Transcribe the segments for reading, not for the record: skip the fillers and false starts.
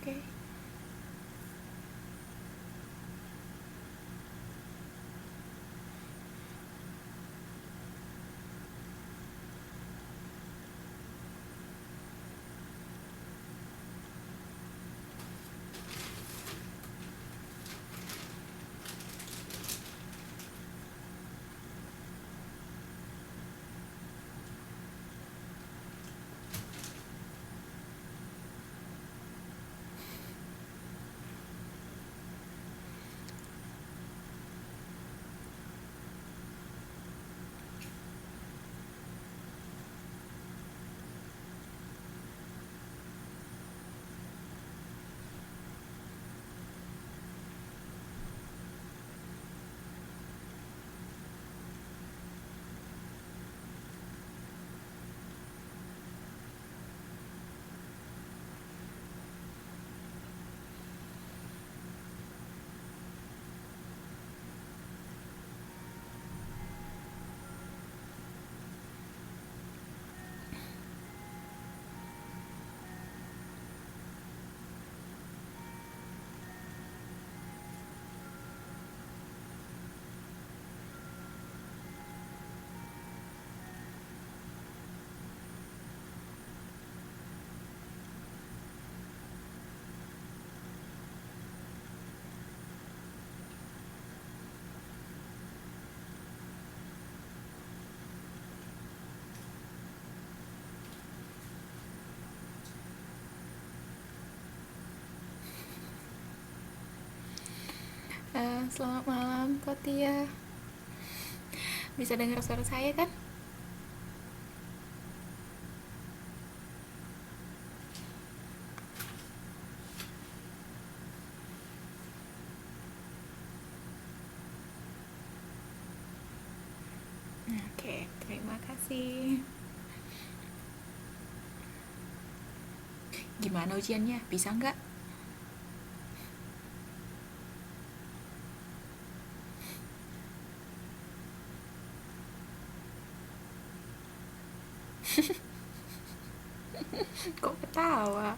Oke. Selamat malam, Kotia. Bisa dengar suara saya kan? Oke, terima kasih. Gimana ujiannya? Bisa nggak? Kok ketawa?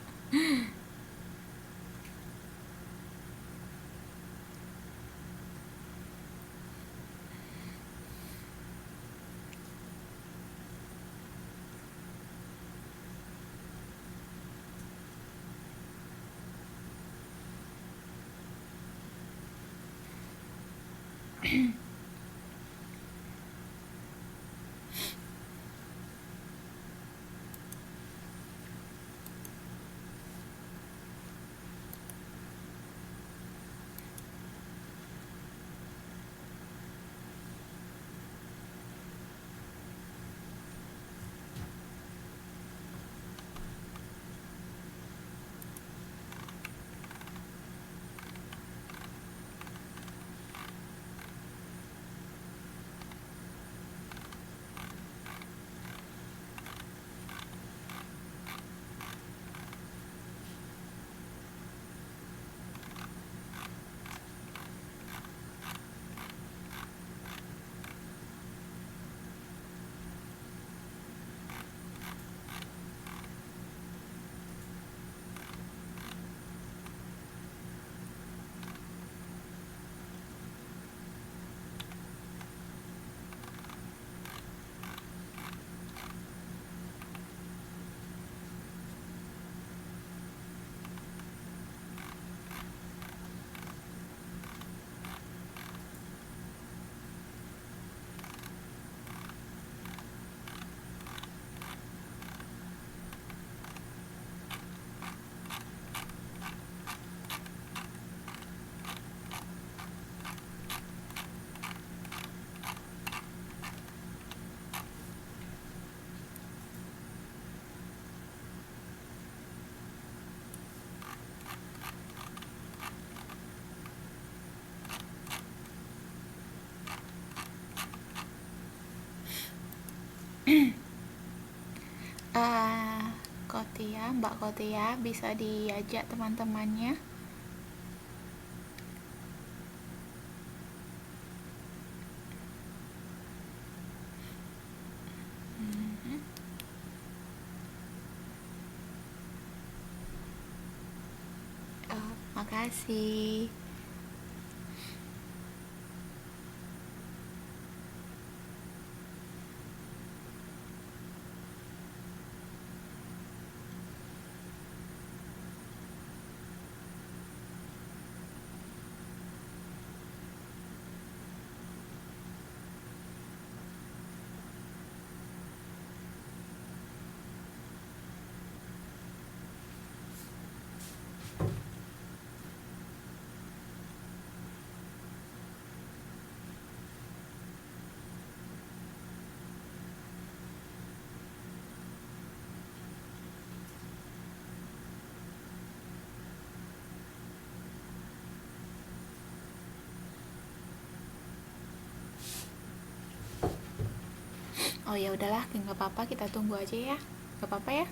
Ah, Kotia, Mbak Kotia bisa diajak teman-temannya. kasih. Oh ya udahlah, nggak apa-apa, kita tunggu aja ya. Nggak apa-apa ya.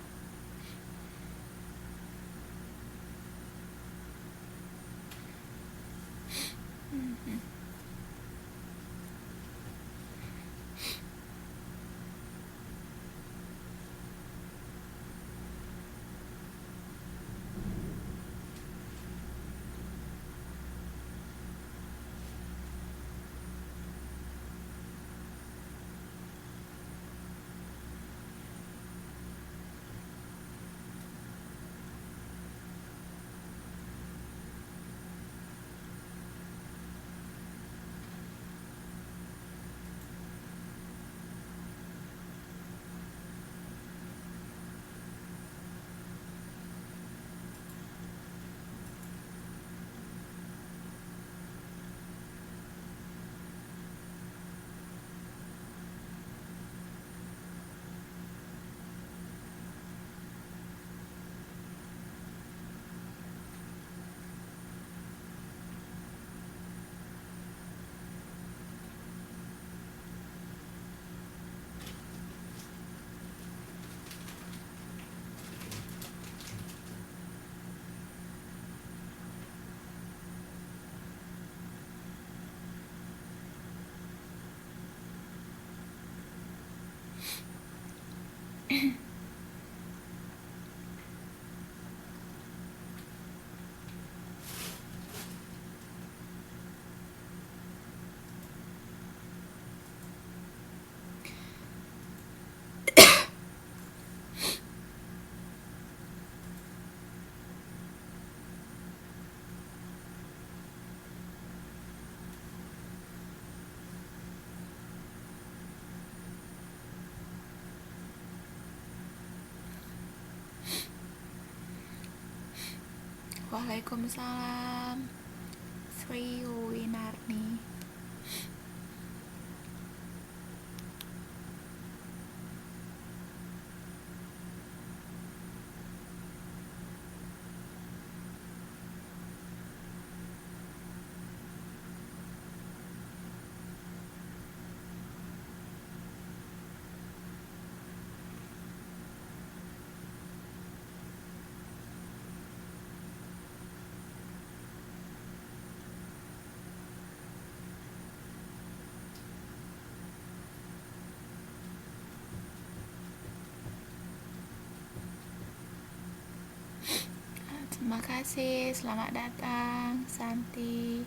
Waalaikumsalam, Sri Winarni. Terima kasih, selamat datang, Santi.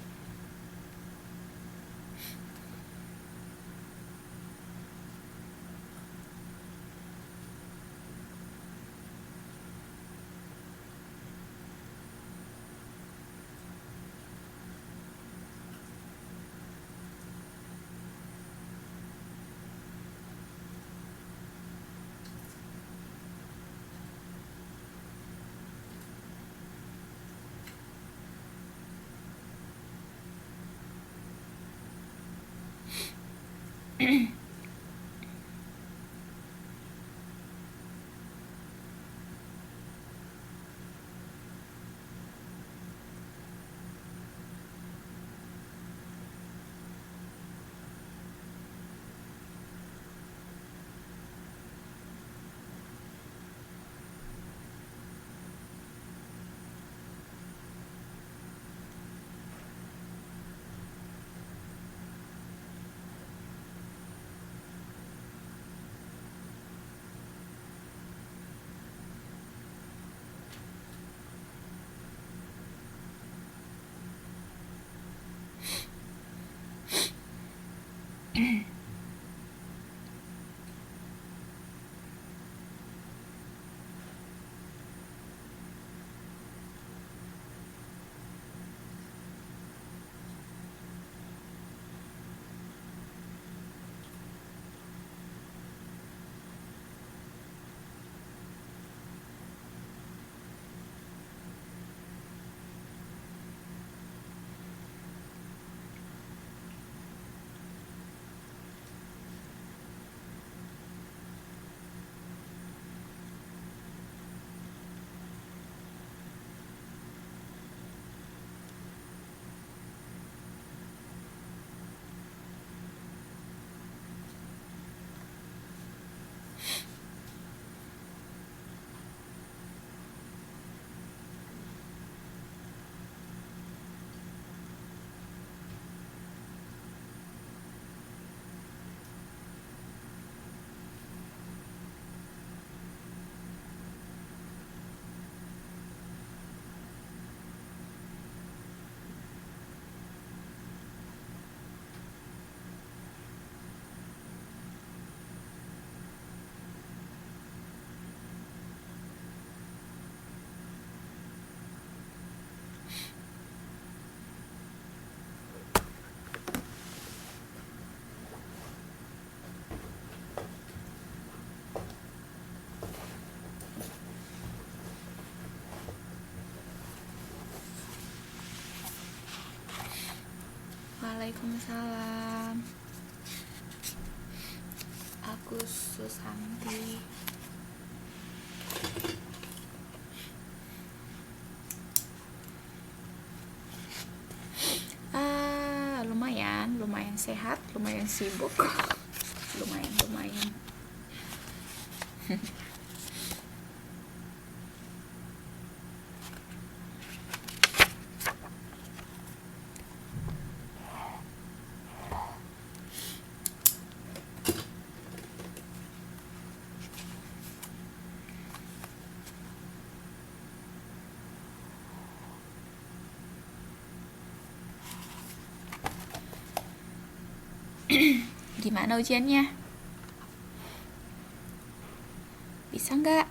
Waalaikumsalam. Aku Susanti. Lumayan sehat, lumayan sibuk. lumayan. Gimana ujiannya? Bisa nggak?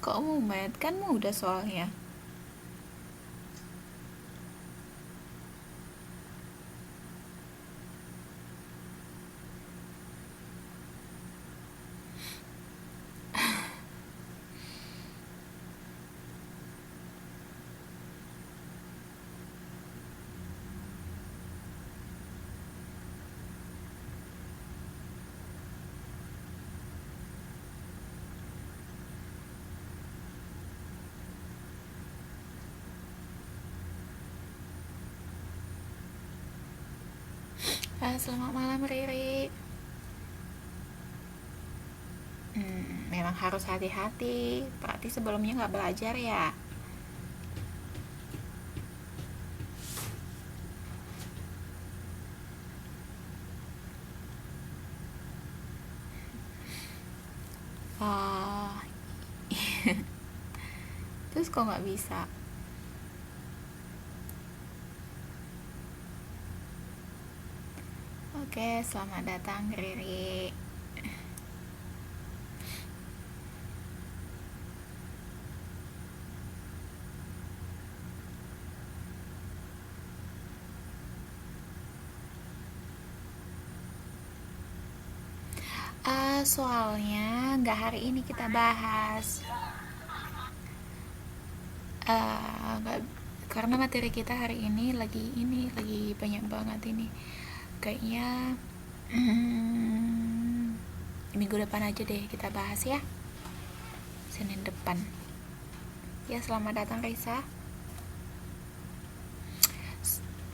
Kok mumet? Kan mudah soalnya. Selamat malam Riri. Memang harus hati-hati. Berarti sebelumnya nggak belajar ya? Oh, terus kok nggak bisa? Oke, selamat datang Riri. Soalnya nggak hari ini kita bahas. Nggak, karena materi kita hari ini lagi banyak banget ini. Kayaknya minggu depan aja deh kita bahas ya. Senin depan. Ya, selamat datang Risa.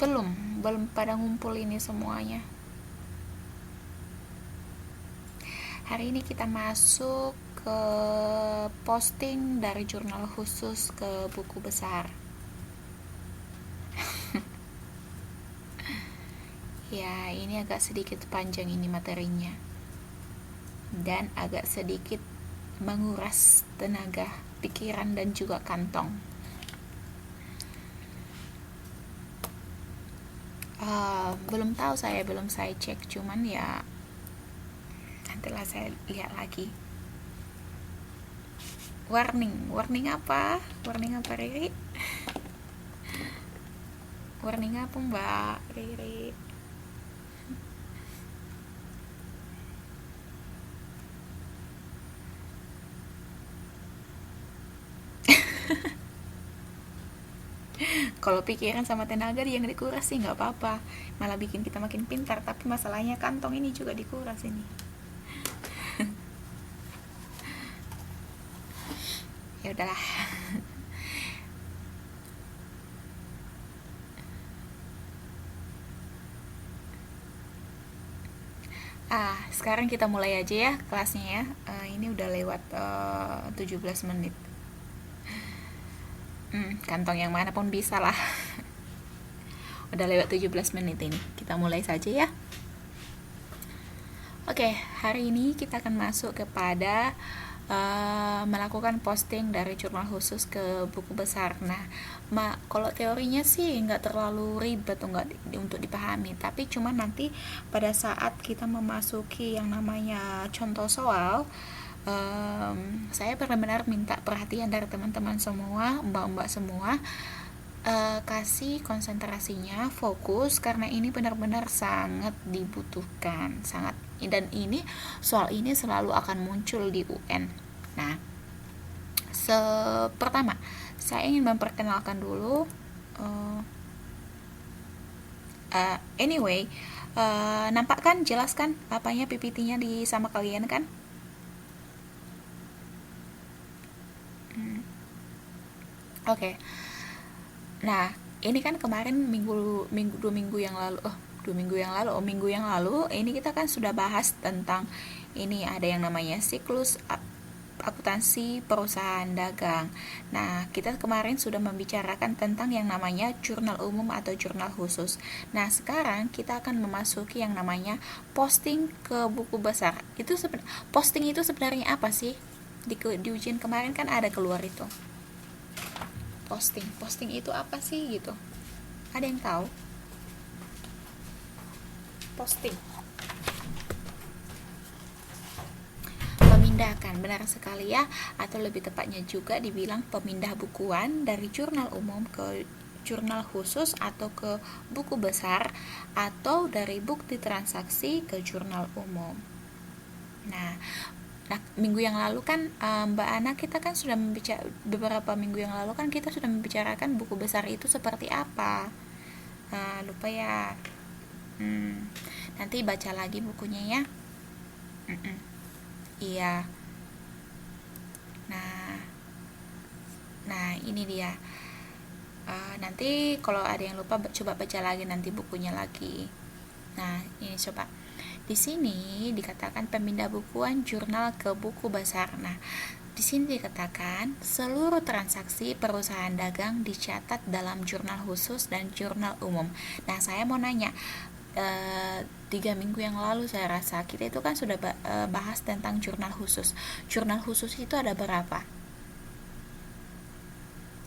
Belum pada ngumpul ini semuanya. Hari ini kita masuk ke posting dari jurnal khusus ke buku besar. Ya, ini agak sedikit panjang ini materinya. Dan agak sedikit menguras tenaga, pikiran dan juga kantong. Belum tahu belum saya cek, cuman ya nantilah saya lihat lagi. Warning apa Riri? Warning apa Mbak Riri? Kalau pikiran sama tenaga yang dikuras sih nggak apa-apa, malah bikin kita makin pintar. Tapi masalahnya kantong ini juga dikuras ini. Ya udahlah. Sekarang kita mulai aja ya kelasnya ya. Ini udah lewat 17 menit. Kantong yang mana pun bisa lah. Udah lewat 17 menit ini. Kita mulai saja ya. Oke, hari ini kita akan masuk kepada melakukan posting dari jurnal khusus ke buku besar. Nah, kalau teorinya sih nggak terlalu ribet untuk dipahami, tapi cuma nanti pada saat kita memasuki yang namanya contoh soal, saya benar-benar minta perhatian dari teman-teman semua, mbak-mbak semua, kasih konsentrasinya, fokus, karena ini benar-benar sangat dibutuhkan, sangat, dan ini soal ini selalu akan muncul di UN. Nah, pertama saya ingin memperkenalkan dulu, anyway, nampak kan, jelas kan apanya PPT-nya di sama kalian kan? Oke. Nah, ini kan kemarin minggu 2 minggu yang lalu, minggu yang lalu ini kita kan sudah bahas tentang ini, ada yang namanya siklus akuntansi perusahaan dagang. Nah, kita kemarin sudah membicarakan tentang yang namanya jurnal umum atau jurnal khusus. Nah, sekarang kita akan memasuki yang namanya posting ke buku besar. Posting itu sebenarnya apa sih? Di ujian kemarin kan ada keluar itu. Posting itu apa sih gitu? Ada yang tahu? Posting, memindahkan, benar sekali ya, atau lebih tepatnya juga dibilang pemindah bukuan dari jurnal umum ke jurnal khusus atau ke buku besar, atau dari bukti transaksi ke jurnal umum. Nah, minggu yang lalu kan Mbak Ana, kita kan sudah beberapa minggu yang lalu kan kita sudah membicarakan buku besar itu seperti apa. Lupa ya. Nanti baca lagi bukunya ya. Iya. Nah, ini dia. Nanti kalau ada yang lupa coba baca lagi nanti bukunya lagi. Nah, ini coba. Di sini dikatakan pemindah bukuan jurnal ke buku besar. Nah, di sini dikatakan seluruh transaksi perusahaan dagang dicatat dalam jurnal khusus dan jurnal umum. Nah, saya mau nanya, 3 minggu yang lalu saya rasa kita itu kan sudah bahas tentang jurnal khusus. Jurnal khusus itu ada berapa?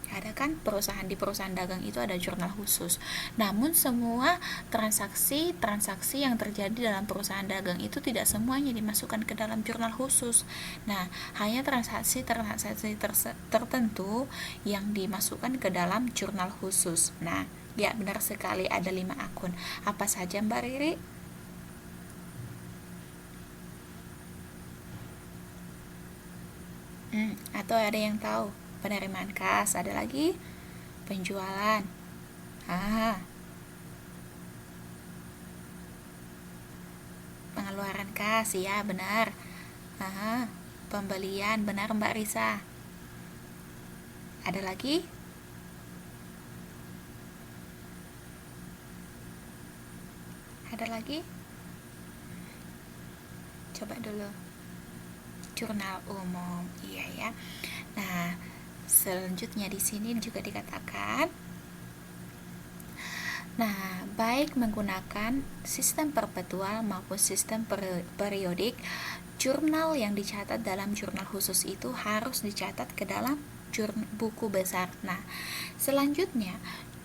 Ada kan, di perusahaan dagang itu ada jurnal khusus. Namun semua transaksi yang terjadi dalam perusahaan dagang itu tidak semuanya dimasukkan ke dalam jurnal khusus. Nah, hanya transaksi tertentu yang dimasukkan ke dalam jurnal khusus. Nah, ya benar sekali, ada 5 akun. Apa saja Mbak Riri? Atau ada yang tahu? Penerimaan kas, ada lagi penjualan, pengeluaran kas, ya benar, pembelian, benar Mbak Risa. Ada lagi? Coba dulu. Jurnal umum, iya ya. Nah, selanjutnya di sini juga dikatakan, baik menggunakan sistem perpetual maupun sistem periodik, jurnal yang dicatat dalam jurnal khusus itu harus dicatat ke dalam buku besar. Nah, selanjutnya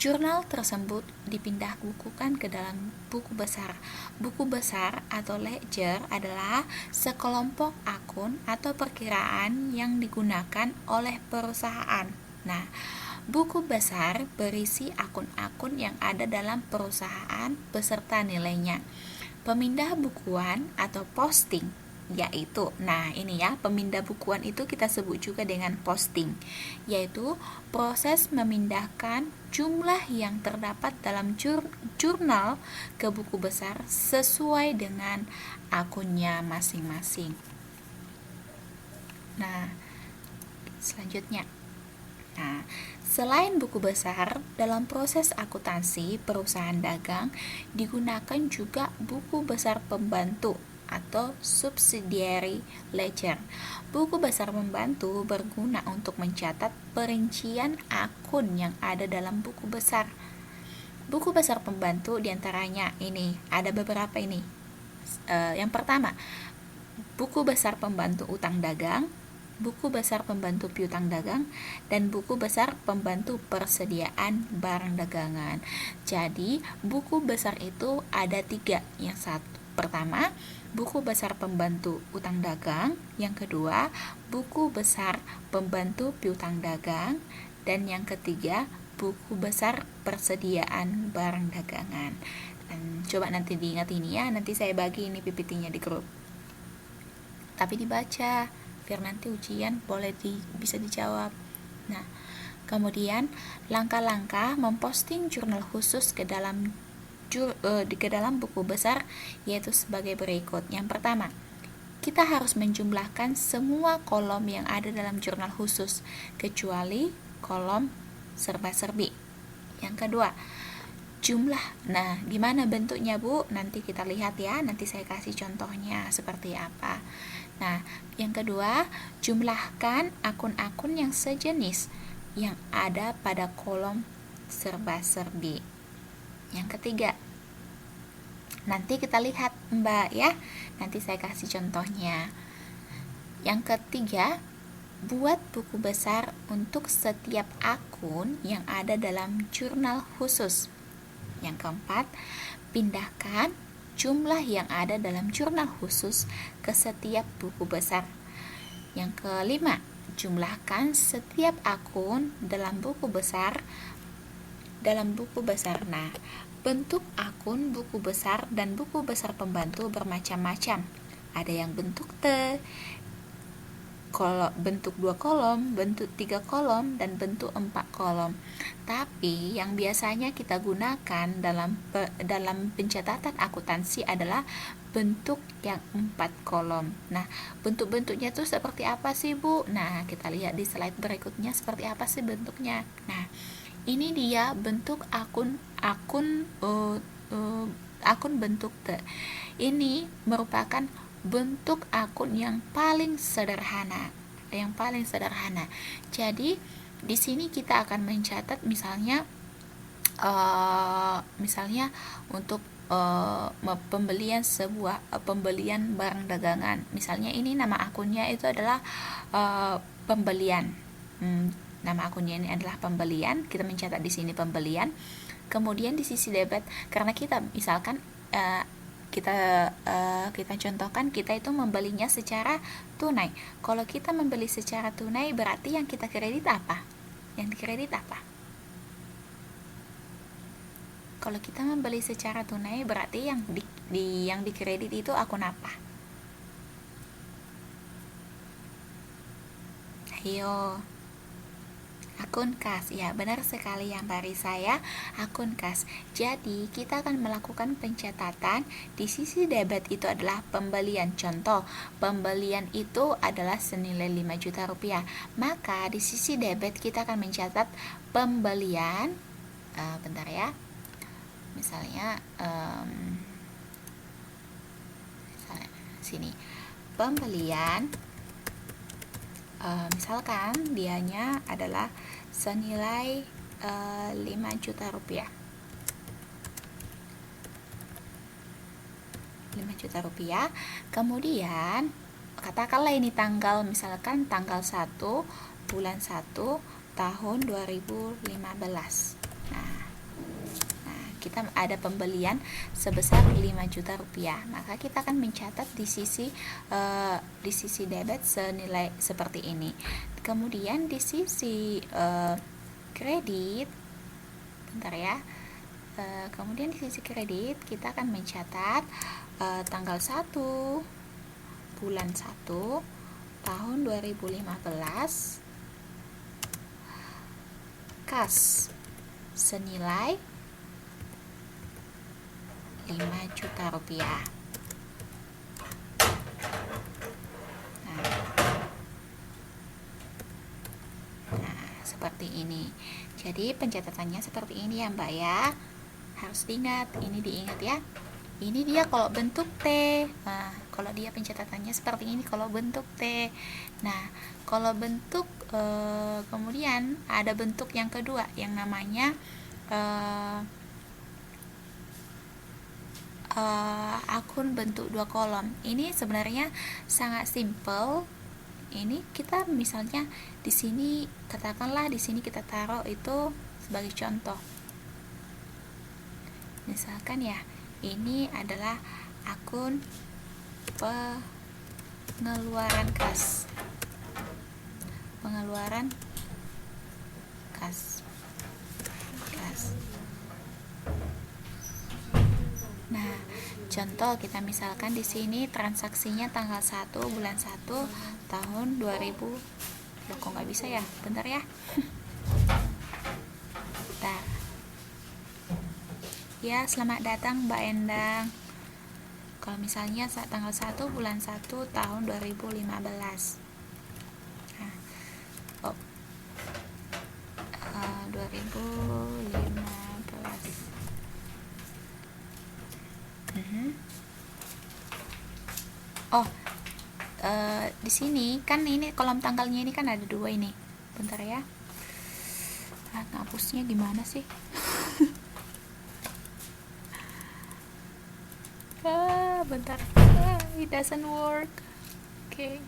jurnal tersebut dipindah bukukan ke dalam buku besar. Buku besar atau ledger adalah sekelompok akun atau perkiraan yang digunakan oleh perusahaan. Nah, buku besar berisi akun-akun yang ada dalam perusahaan beserta nilainya. Pemindah bukuan atau posting yaitu, ini ya, pemindah bukuan itu kita sebut juga dengan posting, yaitu proses memindahkan jumlah yang terdapat dalam jurnal ke buku besar sesuai dengan akunnya masing-masing. Nah, selanjutnya, selain buku besar, dalam proses akuntansi perusahaan dagang digunakan juga buku besar pembantu atau subsidiary ledger. Buku besar pembantu berguna untuk mencatat perincian akun yang ada dalam buku besar. Buku besar pembantu diantaranya ini, ada beberapa ini. Yang pertama, buku besar pembantu utang dagang, buku besar pembantu piutang dagang, dan buku besar pembantu persediaan barang dagangan. Jadi, buku besar itu ada 3. Yang pertama, buku besar pembantu utang dagang, yang kedua, buku besar pembantu piutang dagang, dan yang ketiga, buku besar persediaan barang dagangan. Dan coba nanti diingat ini ya, nanti saya bagi ini PPT-nya di grup. Tapi dibaca biar nanti ujian bisa dijawab. Nah, kemudian langkah-langkah memposting jurnal khusus ke dalam buku besar yaitu sebagai berikut. Yang pertama, kita harus menjumlahkan semua kolom yang ada dalam jurnal khusus kecuali kolom serba-serbi. Yang kedua, Nah, gimana bentuknya Bu? Nanti kita lihat ya, nanti saya kasih contohnya seperti apa. Nah, yang kedua, jumlahkan akun-akun yang sejenis yang ada pada kolom serba-serbi. Yang ketiga, nanti kita lihat Mbak ya, nanti saya kasih contohnya. Yang ketiga, buat buku besar untuk setiap akun yang ada dalam jurnal khusus. Yang keempat, pindahkan jumlah yang ada dalam jurnal khusus ke setiap buku besar. Yang kelima, jumlahkan setiap akun dalam buku besar. Nah, bentuk akun buku besar dan buku besar pembantu bermacam-macam. Ada yang bentuk T, bentuk 2 kolom, bentuk 3 kolom, dan bentuk 4 kolom. Tapi yang biasanya kita gunakan dalam pencatatan akuntansi adalah bentuk yang 4 kolom. Nah, bentuk-bentuknya itu seperti apa sih Bu? Nah, kita lihat di slide berikutnya seperti apa sih bentuknya. Nah, ini dia bentuk akun bentuk T. Ini merupakan bentuk akun yang paling sederhana. Jadi di sini kita akan mencatat misalnya untuk pembelian barang dagangan. Misalnya ini nama akunnya itu adalah pembelian. Nama akunnya ini adalah pembelian. Kita mencatat di sini pembelian. Kemudian di sisi debit, karena kita misalkan kita contohkan kita itu membelinya secara tunai. Kalau kita membeli secara tunai berarti yang kita kredit apa? Kalau kita membeli secara tunai berarti yang dikredit itu akun apa? Ayo. Akun kas, ya benar sekali yang bari saya, akun kas. Jadi kita akan melakukan pencatatan. Di sisi debit itu adalah pembelian. Contoh, pembelian itu adalah senilai 5 juta rupiah. Maka di sisi debit kita akan mencatat pembelian, bentar ya, misalnya sini, pembelian, misalkan dianya adalah senilai 5 juta rupiah. 5 juta rupiah. Kemudian katakanlah ini misalkan tanggal 1 bulan 1 tahun 2015. Nah, kita ada pembelian sebesar 5 juta rupiah. Maka kita akan mencatat di sisi debit senilai seperti ini. Kemudian di sisi kredit, bentar ya. Kemudian di sisi kredit kita akan mencatat tanggal 1 bulan 1 tahun 2015 kas senilai 5 juta rupiah. Seperti ini. Jadi pencatatannya seperti ini ya Mbak ya. Harus diingat ya. Ini dia kalau bentuk T. Nah, kalau dia pencatatannya seperti ini kalau bentuk T. Nah, kalau bentuk kemudian ada bentuk yang kedua yang namanya akun bentuk 2 kolom. Ini sebenarnya sangat simple. Ini kita misalnya di sini katakanlah di sini kita taruh itu sebagai contoh. Misalkan ya, ini adalah akun pengeluaran kas. Nah, contoh kita misalkan di sini transaksinya tanggal 1 bulan 1 tahun 2000. Loh, kok nggak bisa ya? Bentar ya. Bentar. Ya, selamat datang Mbak Endang. Kalau misalnya saat tanggal 1 bulan 1 tahun 2015. Nah, 2015. Oh, di sini kan ini kolom tanggalnya ini kan ada 2 ini. Bentar ya. Ngapusnya gimana sih? Bentar. It doesn't work. Okay.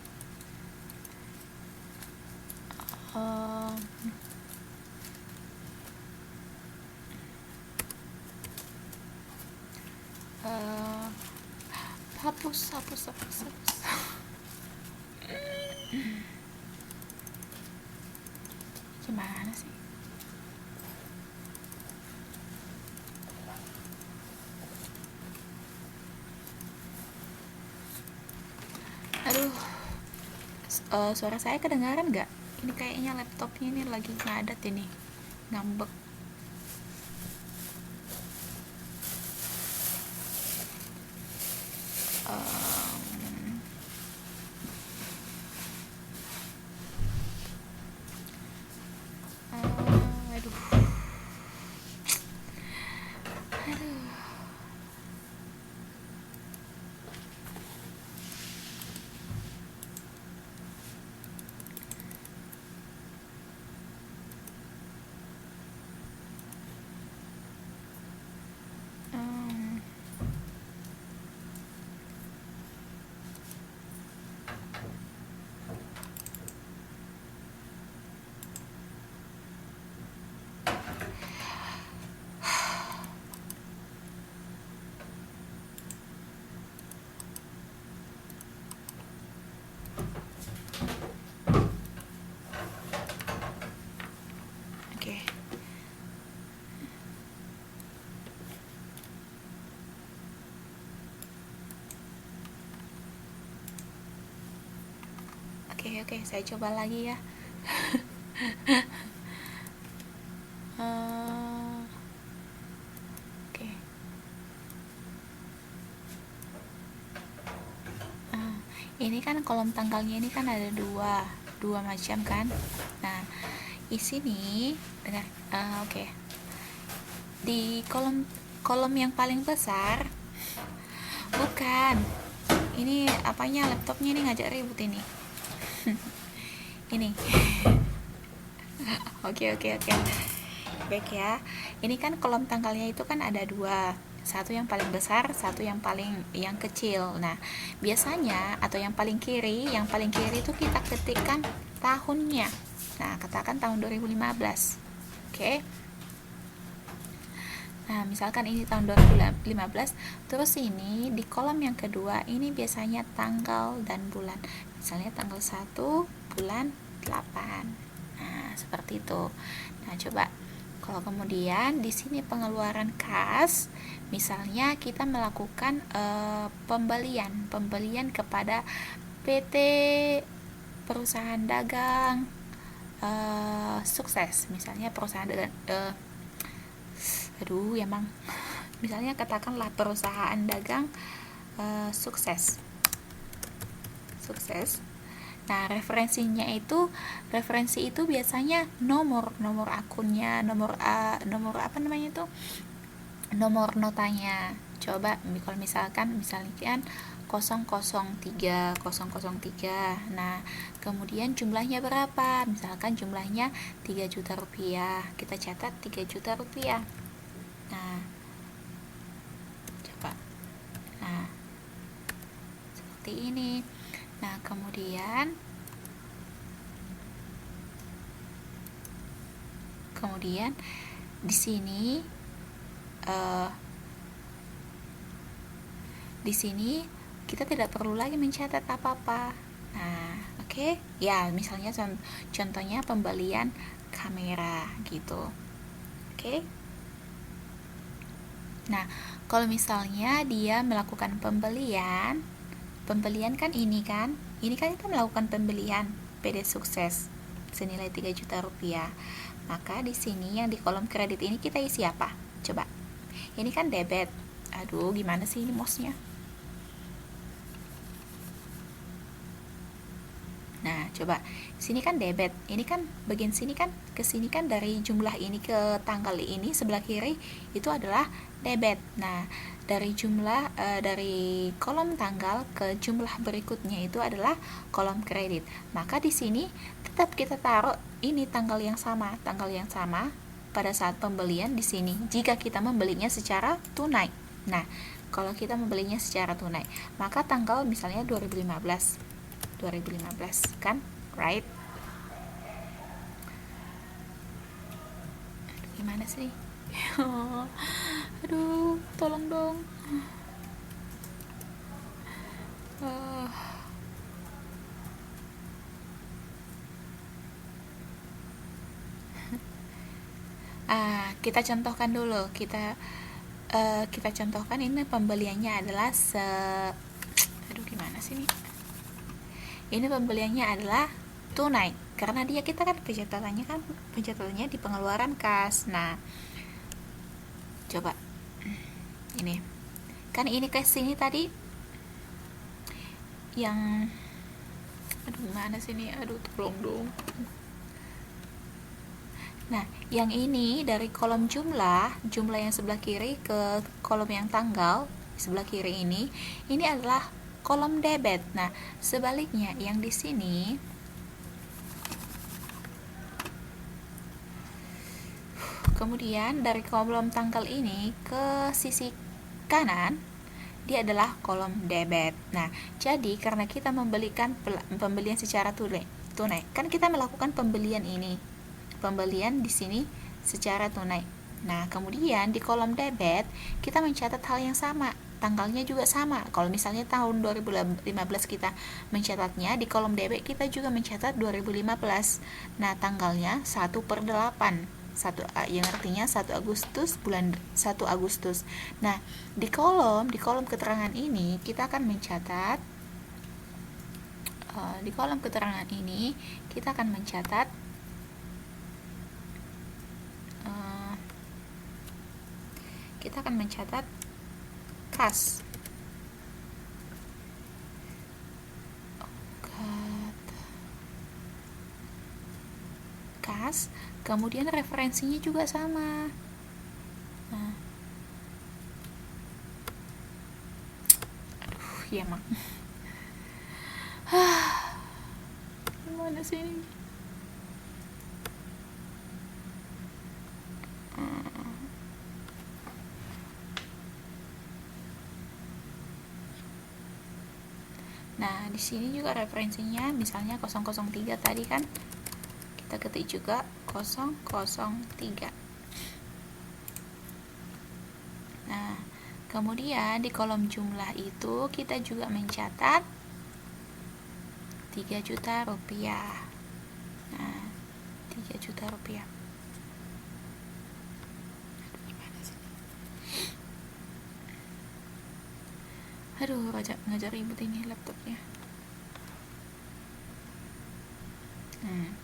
Hapus. Gimana sih? Aduh, suara saya kedengaran nggak? Ini kayaknya laptopnya ini lagi ngadat ini, ngambek. Oke, saya coba lagi ya. Oke. Ini kan kolom tanggalnya ini kan ada dua macam kan. Nah, di sini dengar. Oke. Di kolom yang paling besar, bukan. Ini apanya, laptopnya ini ngajak ribut ini. Ini. Oke. Baik ya. Ini kan kolom tanggalnya itu kan ada 2. Satu yang paling besar, satu yang kecil. Nah, biasanya atau yang paling kiri itu kita ketikkan tahunnya. Nah, katakan tahun 2015. Oke. Nah, misalkan ini tahun 2015, terus ini di kolom yang kedua ini biasanya tanggal dan bulan. Misalnya tanggal 1 bulan 8. Nah, seperti itu. Nah, coba kalau kemudian di sini pengeluaran kas, misalnya kita melakukan pembelian kepada PT perusahaan dagang sukses, misalnya perusahaan dagang misalnya katakanlah perusahaan dagang sukses. Nah, referensi itu biasanya nomor akunnya, nomor notanya. Coba kalau misalnya 003. Nah, kemudian jumlahnya berapa? Misalkan jumlahnya 3 juta rupiah. Kita catat 3 juta rupiah. Nah, coba. Nah, seperti ini. Nah, kemudian di sini kita tidak perlu lagi mencatat apa-apa. Nah, oke. Ya, misalnya contohnya pembelian kamera gitu. Oke. Nah, kalau misalnya dia melakukan pembelian kan ini kan kita melakukan pembelian PD sukses senilai 3 juta rupiah. Maka di sini yang di kolom kredit ini kita isi apa? Coba. Ini kan debit. Aduh, gimana sih ini mouse-nya? Nah, coba. Sini kan debit. Ini kan bagian sini kan ke sini kan dari jumlah ini ke tanggal ini sebelah kiri itu adalah debit. Nah, dari jumlah dari kolom tanggal ke jumlah berikutnya itu adalah kolom kredit. Maka di sini tetap kita taruh ini tanggal yang sama pada saat pembelian di sini jika kita membelinya secara tunai. Nah, kalau kita membelinya secara tunai, maka tanggal misalnya 2015 kan, right? Aduh, gimana sih? Aduh, tolong dong. Uh, kita contohkan dulu. Kita contohkan ini pembeliannya adalah aduh, gimana sih ini? Ini pembeliannya adalah tunai karena kita kan pencatatannya di pengeluaran kas. Nah, coba ini kan ini ke sini tadi yang aduh, gimana sih ini? Aduh, tolong dong. Nah, yang ini dari kolom jumlah yang sebelah kiri ke kolom yang tanggal sebelah kiri ini adalah kolom debit. Nah, sebaliknya yang di sini kemudian dari kolom tanggal ini ke sisi kanan dia adalah kolom debit. Nah, jadi karena kita pembelian secara tunai, kan kita melakukan pembelian di sini secara tunai. Nah, kemudian di kolom debit kita mencatat hal yang sama, tanggalnya juga sama. Kalau misalnya tahun 2015 kita mencatatnya di kolom debit, kita juga mencatat 2015. Nah, tanggalnya 1/8, yang artinya 1 Agustus, bulan 1 Agustus. Nah, di kolom keterangan ini kita akan mencatat kas. Kas, kemudian referensinya juga sama. Nah, aduh, ya mak. Gimana sih ini? Nah, di sini juga referensinya misalnya 003 tadi kan. Kita ketik juga 003. Nah, kemudian di kolom jumlah itu kita juga mencatat 3 juta rupiah. Nah, 3 juta rupiah. Aduh, ngajak ribut ini laptopnya.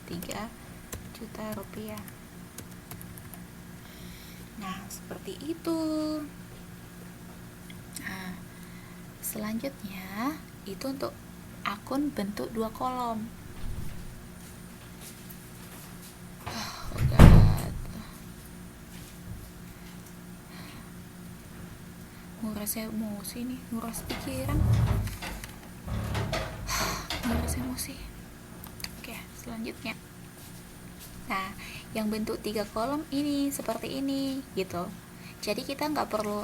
3 juta rupiah. Nah, seperti itu. Nah, selanjutnya itu untuk akun bentuk 2 kolom. Oh God. Nguras emosi nih, nguras pikiran. Nguras emosi. Oke, selanjutnya. Nah, yang bentuk 3 kolom ini seperti ini gitu. Jadi kita nggak perlu.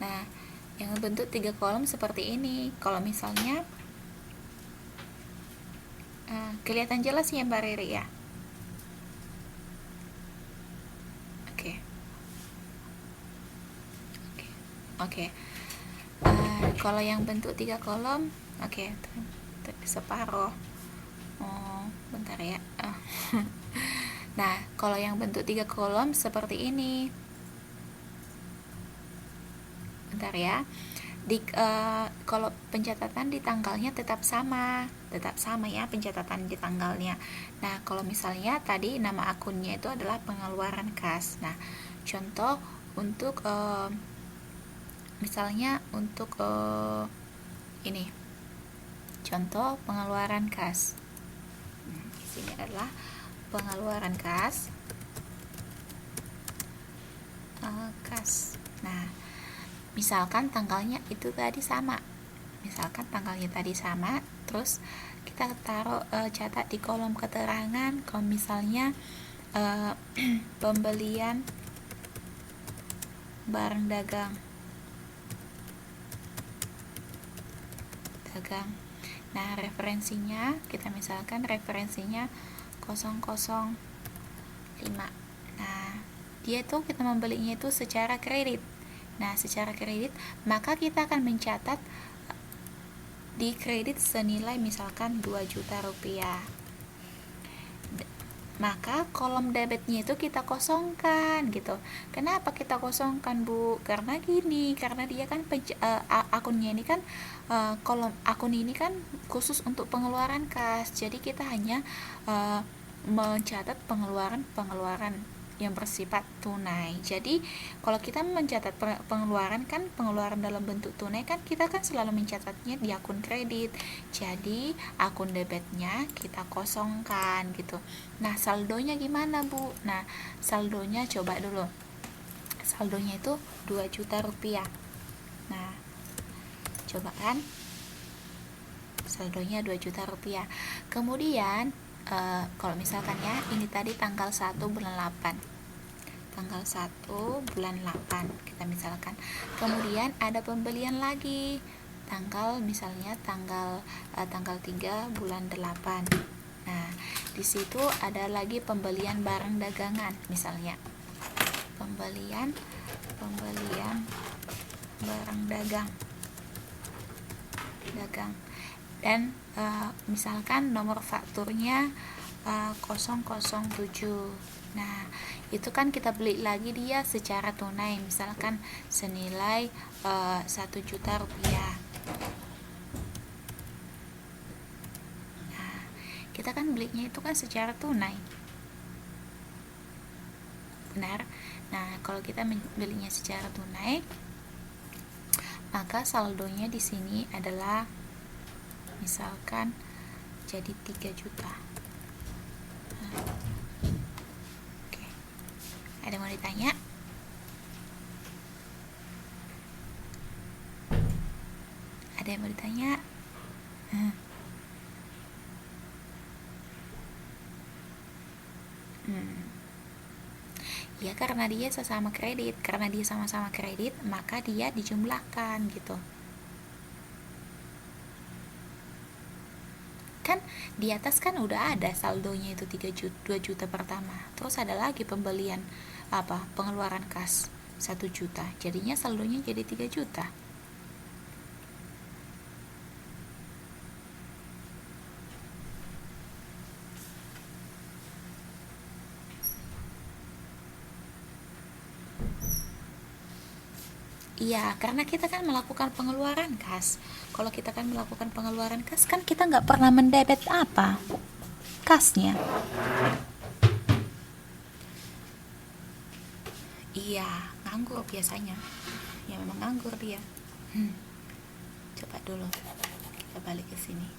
Nah, yang bentuk 3 kolom seperti ini. Kalau misalnya kelihatan jelas ya Mbak Riri ya. Oke. Kalau yang bentuk 3 kolom, separuh. Oh, bentar ya. Nah, kalau yang bentuk 3 kolom seperti ini. Bentar ya. Kalau pencatatan di tanggalnya tetap sama ya pencatatan di tanggalnya. Nah, kalau misalnya tadi nama akunnya itu adalah pengeluaran kas. Nah, contoh untuk misalnya untuk ini contoh pengeluaran kas. Di sini adalah pengeluaran kas. Kas. Nah, misalkan tanggalnya itu tadi sama. Terus kita taruh catat di kolom keterangan kalau misalnya pembelian barang dagang. Nah, referensinya kita misalkan referensinya 005. Nah, dia itu kita membelinya itu secara kredit. Nah, secara kredit maka kita akan mencatat di kredit senilai misalkan 2 juta rupiah. Maka kolom debitnya itu kita kosongkan gitu. Kenapa kita kosongkan, Bu? Karena gini, karena dia kan akunnya ini kan kolom akun ini kan khusus untuk pengeluaran kas. Jadi kita hanya mencatat pengeluaran yang bersifat tunai. Jadi kalau kita mencatat pengeluaran dalam bentuk tunai kan kita kan selalu mencatatnya di akun kredit. Jadi akun debitnya kita kosongkan gitu. Nah, saldonya gimana, Bu? Nah, saldonya coba dulu. Saldonya itu 2 juta rupiah. Nah, coba kan saldonya 2 juta rupiah. Kemudian kalau misalkan ya ini tadi tanggal 1 bulan 8 kita misalkan, kemudian ada pembelian lagi misalnya tanggal 3 bulan 8. Nah, di situ ada lagi pembelian barang dagangan, misalnya pembelian barang dagang dan misalkan nomor fakturnya 007. Nah, itu kan kita beli lagi dia secara tunai, misalkan senilai 1 juta rupiah. Nah, kita kan belinya itu kan secara tunai, benar. Nah, kalau kita belinya secara tunai, maka saldonya di sini adalah misalkan jadi 3 juta. Oke. Ada yang mau ditanya? Ada yang mau ditanya? Ya, karena dia sama-sama kredit, maka dia dijumlahkan gitu. Kan di atas kan udah ada saldonya itu 2 juta pertama. Terus ada lagi pembelian pengeluaran kas 1 juta. Jadinya saldonya jadi 3 juta. Iya, karena kita kan melakukan pengeluaran kas. Kalau kita kan melakukan pengeluaran kas, kan kita nggak pernah mendebet apa kasnya. Iya, nganggur biasanya. Ya memang nganggur dia. Coba dulu kita balik ke sini.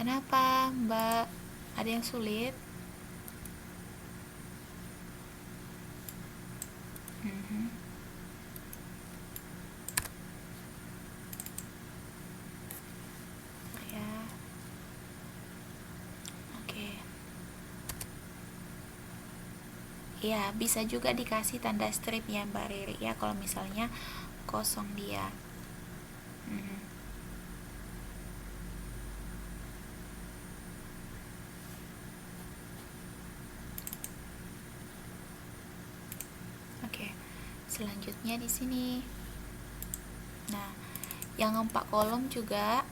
Kenapa Mbak? Ada yang sulit? Mhm. Ya, oke. Ya, bisa juga dikasih tanda strip ya Mbak Riri ya kalau misalnya kosong dia. Mhm. Oke. Selanjutnya di sini. Nah, yang 4 kolom juga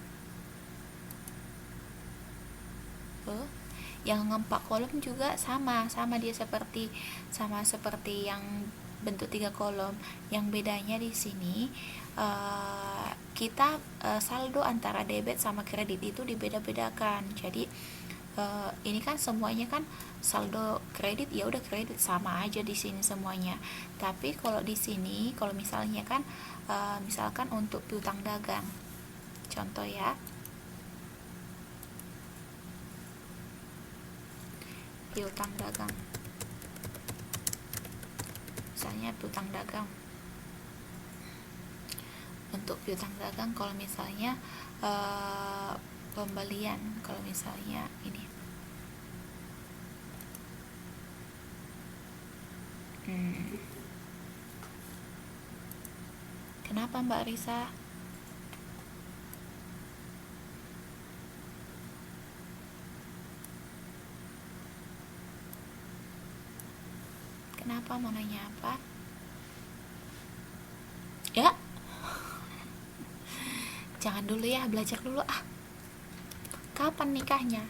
yang 4 kolom juga sama dia seperti yang bentuk 3 kolom. Yang bedanya di sini kita saldo antara debit sama kredit itu dibeda-bedakan. Jadi ini kan semuanya kan saldo kredit, ya udah kredit sama aja di sini semuanya. Tapi kalau di sini kalau misalnya kan misalkan untuk piutang dagang, contoh ya, piutang dagang, misalnya piutang dagang, untuk piutang dagang kalau misalnya pembelian, kalau misalnya ini kenapa Mbak Risa? Kenapa, mau nanya apa? Ya, jangan dulu ya, belajar dulu ah. Kapan nikahnya?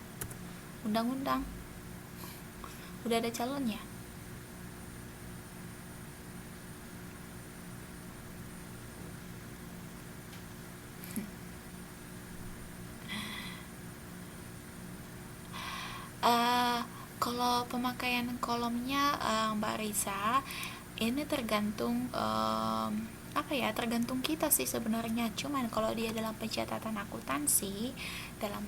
Undang-undang udah ada calonnya. uh, Kalau pemakaian kolomnya Mbak Risa, ini tergantung apa ya, tergantung kita sih sebenarnya. Cuman kalau dia dalam pencatatan akuntansi, dalam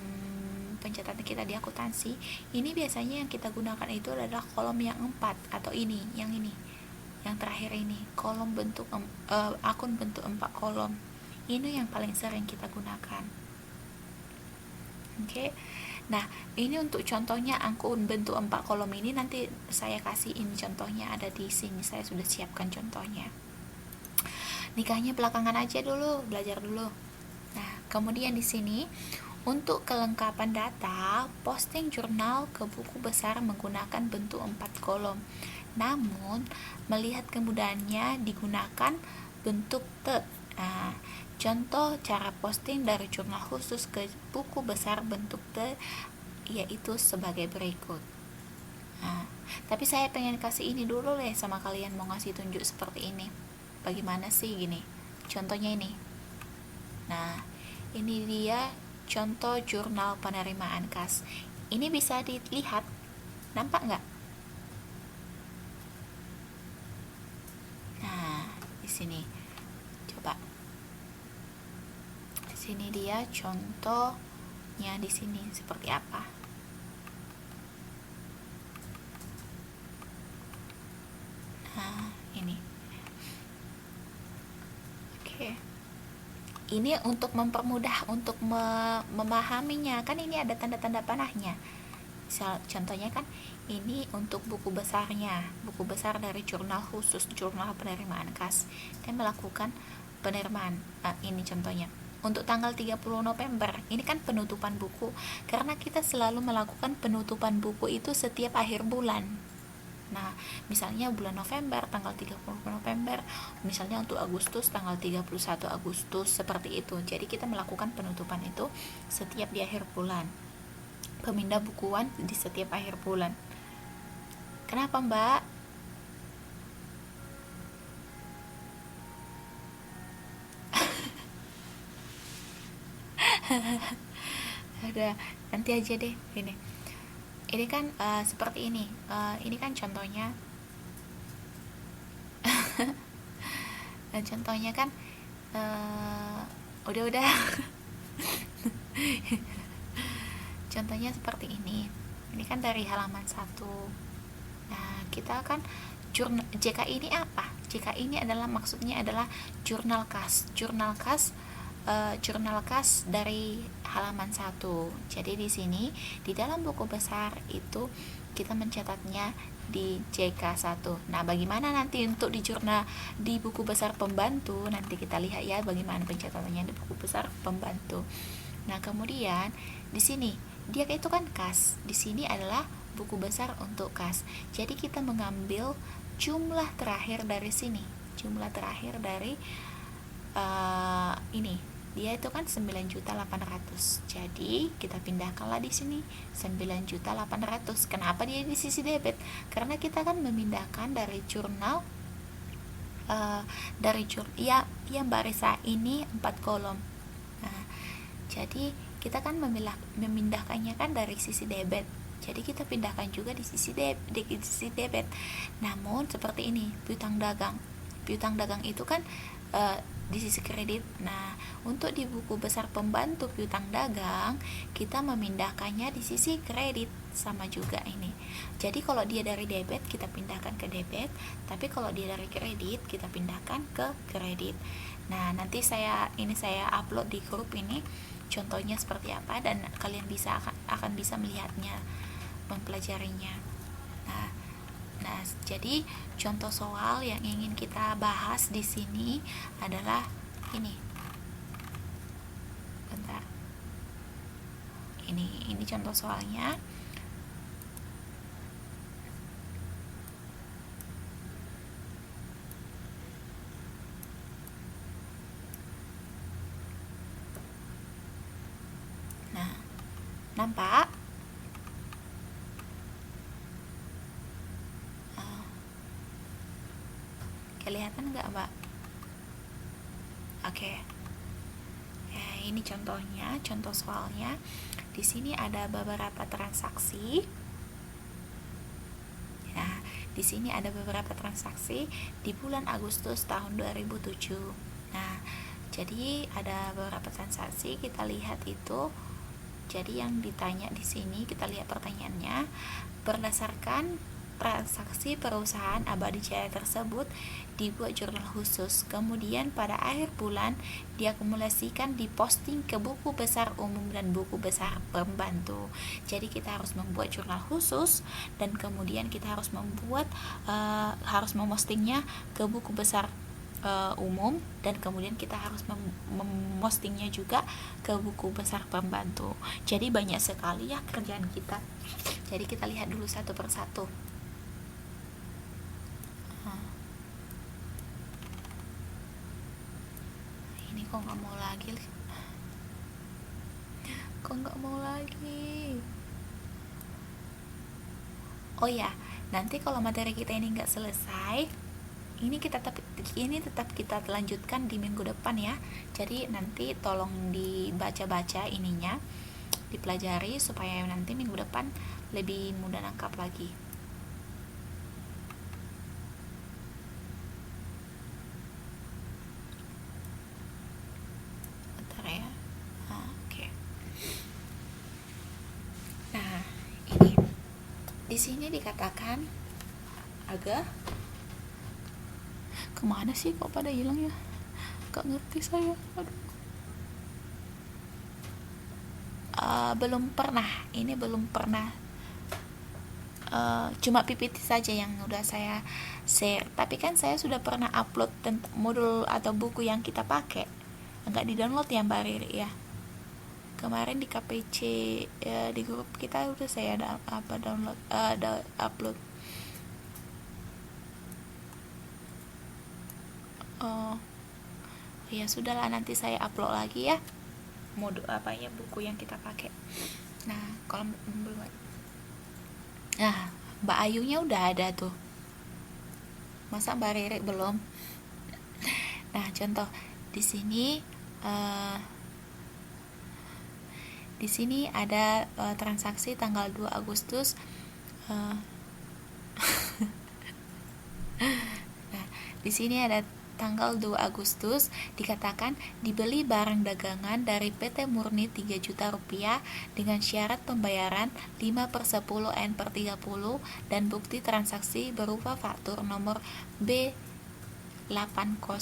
pencatatan kita di akuntansi, ini biasanya yang kita gunakan itu adalah kolom yang 4 atau ini yang terakhir ini, kolom bentuk akun bentuk 4 kolom. Ini yang paling sering kita gunakan. Oke. Nah, ini untuk contohnya akun bentuk 4 kolom ini nanti saya kasih ini contohnya ada di sini. Saya sudah siapkan contohnya. Nikahnya belakangan aja dulu, belajar dulu. Nah, kemudian di sini untuk kelengkapan data, posting jurnal ke buku besar menggunakan bentuk 4 kolom. Namun, melihat kemudahannya digunakan bentuk T. Nah, contoh cara posting dari jurnal khusus ke buku besar bentuk T yaitu sebagai berikut. Nah, tapi saya pengen kasih ini dulu deh sama kalian, mau ngasih tunjuk seperti ini. Bagaimana sih gini? Contohnya ini. Nah, ini dia contoh jurnal penerimaan kas. Ini bisa dilihat, nampak nggak? Nah, di sini. Coba. Di sini dia contohnya di sini seperti apa. Nah, ini. Oke. Ini untuk mempermudah untuk memahaminya. Kan ini ada tanda-tanda panahnya. Misal contohnya kan ini untuk buku besarnya, buku besar dari jurnal khusus, jurnal penerimaan kas. Kan melakukan penerimaan. Ini contohnya. Untuk tanggal 30 November, ini kan penutupan buku. Karena kita selalu melakukan penutupan buku itu setiap akhir bulan. Nah, misalnya bulan November tanggal 30 November, misalnya untuk Agustus tanggal 31 Agustus, seperti itu. Jadi kita melakukan penutupan itu setiap di akhir bulan. Pemindah bukuan di setiap akhir bulan. Kenapa, Mbak? Ada, nanti aja deh ini. Ini kan seperti ini. Ini kan contohnya. Contohnya kan udah Contohnya seperti ini. Ini kan dari halaman 1. Nah, kita kan JK ini apa? JK ini adalah maksudnya adalah jurnal kas. Jurnal kas dari halaman 1. Jadi di sini di dalam buku besar itu kita mencatatnya di JK1. Nah, bagaimana nanti untuk di buku besar pembantu? Nanti kita lihat ya bagaimana pencatatannya di buku besar pembantu. Nah, kemudian di sini dia itu kan kas. Di sini adalah buku besar untuk kas. Jadi kita mengambil jumlah terakhir dari sini. Jumlah terakhir dari ini. Dia itu kan 9.800.000. Jadi kita pindahkanlah di sini 9.800.000. Kenapa dia di sisi debit? Karena kita kan memindahkan dari jurnal ya Mbak Risa, ini 4 kolom. Nah, jadi kita kan memindahkannya kan dari sisi debit. Jadi kita pindahkan juga di sisi debit. Namun seperti ini, piutang dagang. Piutang dagang itu kan di sisi kredit. Nah, untuk di buku besar pembantu piutang dagang, kita memindahkannya di sisi kredit, sama juga ini. Jadi kalau dia dari debit, kita pindahkan ke debit, tapi kalau dia dari kredit, kita pindahkan ke kredit. Nah, nanti saya upload di grup ini contohnya seperti apa, dan kalian akan bisa melihatnya, mempelajarinya. Nah, jadi contoh soal yang ingin kita bahas di sini adalah ini. Bentar. Ini contoh soalnya. Nah, nampak? Kelihatan nggak, Mbak? Oke. Ya, ini contohnya, contoh soalnya. Di sini ada beberapa transaksi. Nah, di sini ada beberapa transaksi di bulan Agustus tahun 2007. Nah, jadi ada beberapa transaksi, kita lihat itu. Jadi yang ditanya di sini, kita lihat pertanyaannya, berdasarkan transaksi perusahaan Abadi Jaya tersebut dibuat jurnal khusus, kemudian pada akhir bulan diakumulasikan, diposting ke buku besar umum dan buku besar pembantu. Jadi kita harus membuat jurnal khusus, dan kemudian kita harus mempostingnya ke buku besar umum, dan kemudian kita harus mempostingnya juga ke buku besar pembantu. Jadi banyak sekali ya kerjaan kita. Jadi kita lihat dulu satu persatu. Ini kok nggak mau lagi? Oh ya, nanti kalau materi kita ini nggak selesai, ini tetap kita lanjutkan di minggu depan ya. Jadi nanti tolong dibaca-baca ininya, dipelajari supaya nanti minggu depan lebih mudah nangkap lagi. Bentar ya. Oke. Nah, ini di sini dikatakan agak kemana sih kok pada hilang ya, gak ngerti saya. Aduh. Belum pernah cuma PPT saja yang udah saya share, tapi kan saya sudah pernah upload modul atau buku yang kita pakai, nggak di download ya Mbak Riri ya. Kemarin di KPC di grup kita udah saya upload. Oh ya sudahlah, nanti saya upload lagi ya modul buku yang kita pakai. Nah, kalau belum, nah Mbak Ayunya udah ada tuh, masa Mbak Riri belum? Nah, contoh di sini ada transaksi tanggal 2 Agustus. Nah, di sini ada tanggal 2 Agustus dikatakan dibeli barang dagangan dari PT Murni 3 juta rupiah dengan syarat pembayaran 5/10 N/30 dan bukti transaksi berupa faktur nomor B801.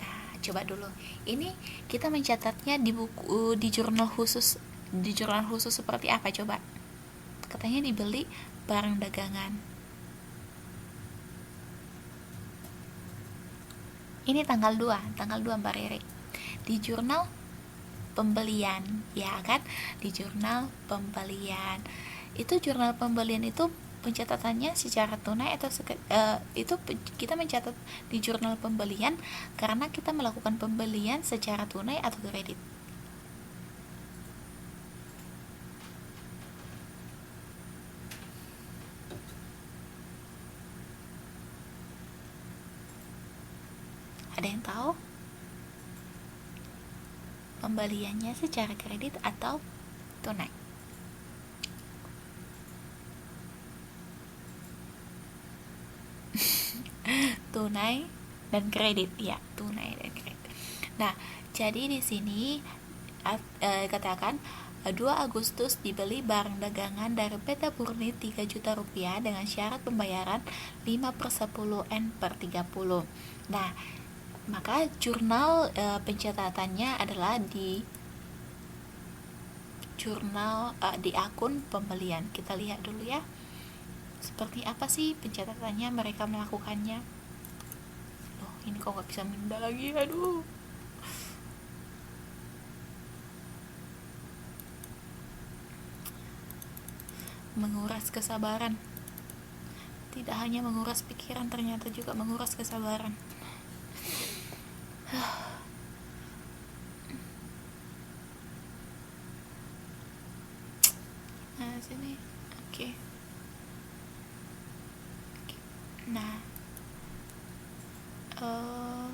Nah, coba dulu. Ini kita mencatatnya di buku di jurnal khusus seperti apa coba? Katanya dibeli barang dagangan. Ini tanggal 2 Mbak Riri. Di jurnal pembelian, ya kan? Di jurnal pembelian. Itu jurnal pembelian itu pencatatannya secara tunai atau itu kita mencatat di jurnal pembelian karena kita melakukan pembelian secara tunai atau kredit. Ada yang tahu? Pembeliannya secara kredit atau tunai? Tunai dan kredit, ya, tunai dan kredit. Nah, jadi di sini katakan 2 Agustus dibeli barang dagangan dari PT Murni 3 juta rupiah dengan syarat pembayaran 5/10 N/30. Nah, maka jurnal pencatatannya adalah di jurnal di akun pembelian. Kita lihat dulu ya, seperti apa sih pencatatannya mereka melakukannya. Loh, ini kok nggak bisa menunda lagi, aduh. Menguras kesabaran. Tidak hanya menguras pikiran, ternyata juga menguras kesabaran. Nah, sini. Oke. Nah, aduh.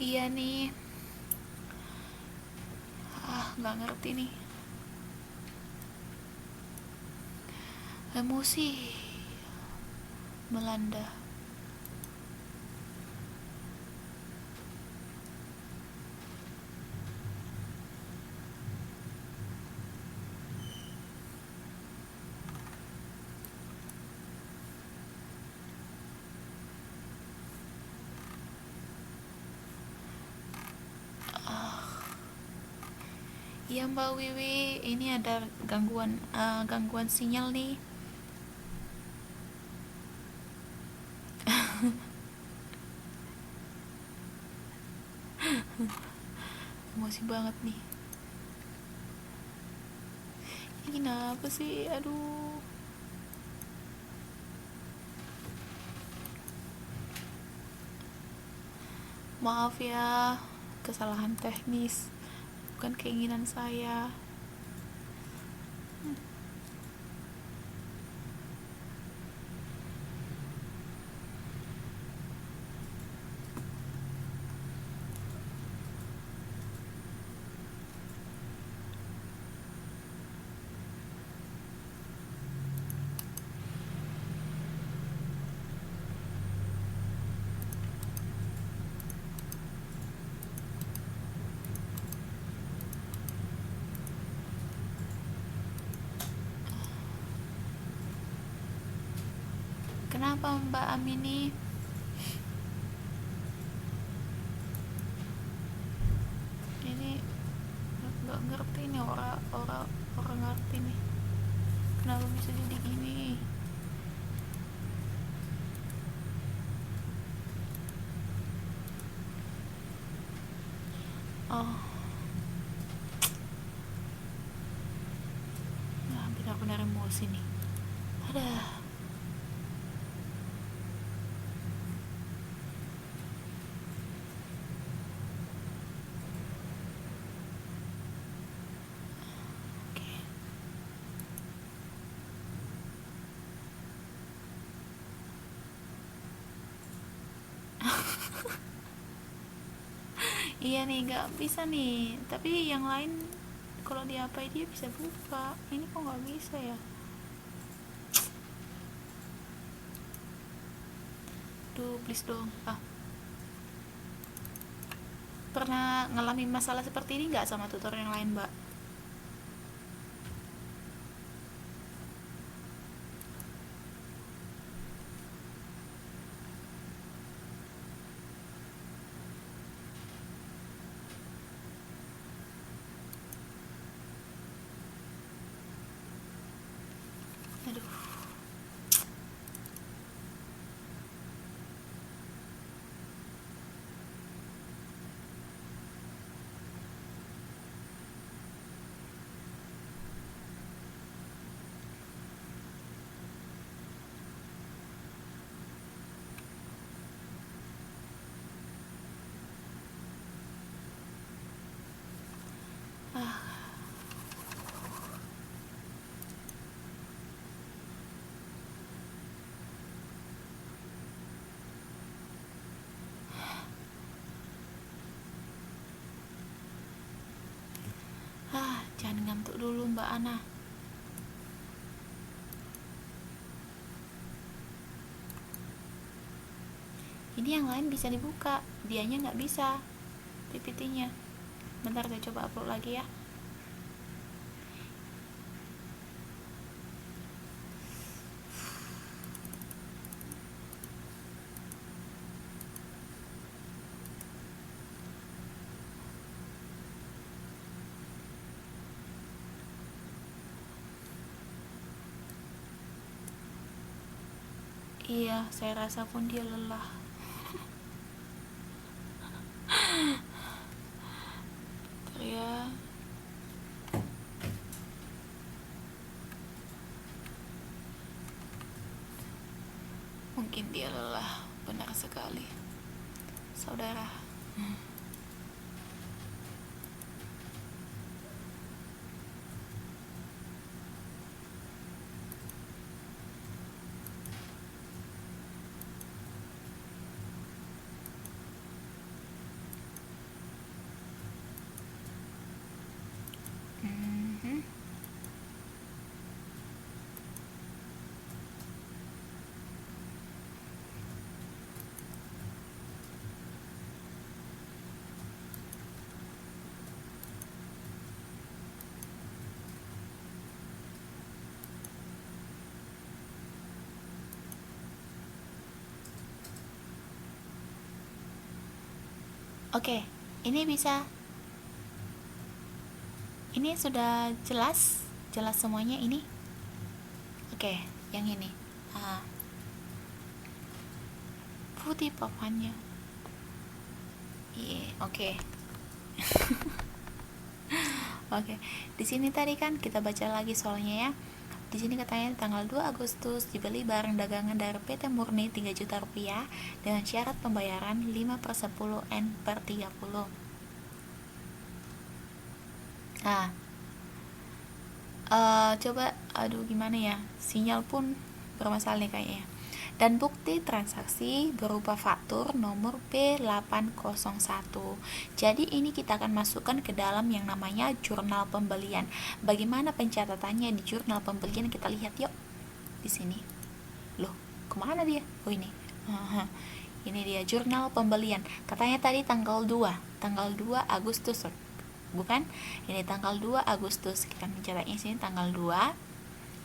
Iya nih, nggak ngerti nih, emosi melanda. Iya Mbak Wiwi, ini ada gangguan sinyal nih. Emosi banget nih. Ini kenapa sih? Aduh. Maaf ya, kesalahan teknis, bukan keinginan saya. Kenapa Mbak Amini? Ini nggak ngerti nih, orang ngerti nih. Kenapa bisa jadi gini? Oh, nah, benar-benar emosi nih. Ada. Iya nih, nggak bisa nih. Tapi yang lain kalau di apa dia bisa buka. Ini kok nggak bisa ya? Duh, please dong. Pernah ngalamin masalah seperti ini nggak sama tutor yang lain, Mbak? Aduh. Ah, jangan ngantuk dulu, Mbak Ana. Ini yang lain bisa dibuka, dianya nggak bisa. PPT-nya. Bentar saya coba upload lagi ya. Iya, saya rasa pun dia lelah. Bentar ya. Mungkin dia lelah, benar sekali. Saudara. Mhm. Oke, ini bisa. Ini sudah jelas, jelas semuanya ini. Oke, yang ini. Ah, putih papannya. Iya, oke. Oke. Di sini tadi kan kita baca lagi soalnya ya. Di sini katanya tanggal 2 Agustus dibeli barang dagangan dari PT Murni 3 juta rupiah dengan syarat pembayaran 5/10 N/30. Nah, coba aduh gimana ya, sinyal pun bermasalah nih kayaknya. Dan bukti transaksi berupa faktur nomor B801. Jadi ini kita akan masukkan ke dalam yang namanya jurnal pembelian. Bagaimana pencatatannya di jurnal pembelian, kita lihat yuk. Di sini. Loh, kemana dia? Oh ini. Ini dia jurnal pembelian. Katanya tadi tanggal 2 Agustus. Bukan? Ini tanggal 2 Agustus. Kita mencatatnya sini tanggal 2.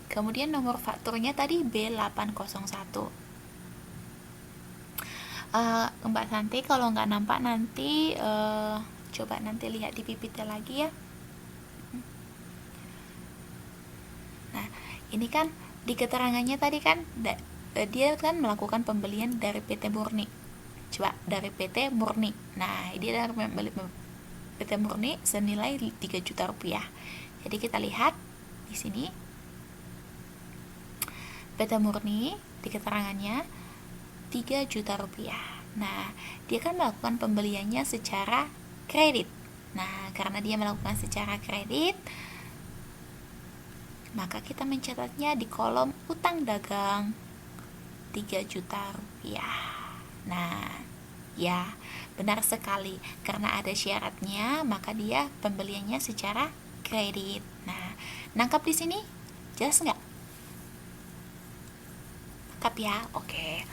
Kemudian nomor fakturnya tadi B801. Mbak Santi kalau nggak nampak nanti coba nanti lihat di PPT lagi ya. Nah, ini kan di keterangannya tadi kan dia kan melakukan pembelian dari PT Murni. Coba dari PT Murni. Nah, dia dari PT Murni senilai 3 juta rupiah. Jadi kita lihat di sini PT Murni di keterangannya 3 juta rupiah. Nah, dia kan melakukan pembeliannya secara kredit. Nah, karena dia melakukan secara kredit, maka kita mencatatnya di kolom utang dagang 3 juta rupiah. Nah, Ya, benar sekali. Karena ada syaratnya, maka dia pembeliannya secara kredit. Nah, nangkap di sini? Jelas nggak? Nangkap ya? Oke.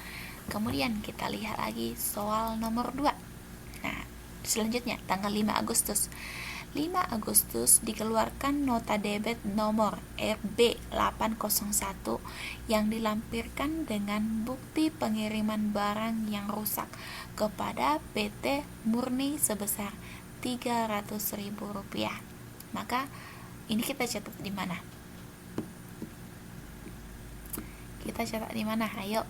Kemudian kita lihat lagi soal nomor 2. Nah, selanjutnya tanggal 5 Agustus. 5 Agustus dikeluarkan nota debit nomor RB801 yang dilampirkan dengan bukti pengiriman barang yang rusak kepada PT Murni sebesar Rp300.000. Maka ini kita catat di mana? Kita catat di mana? Ayo.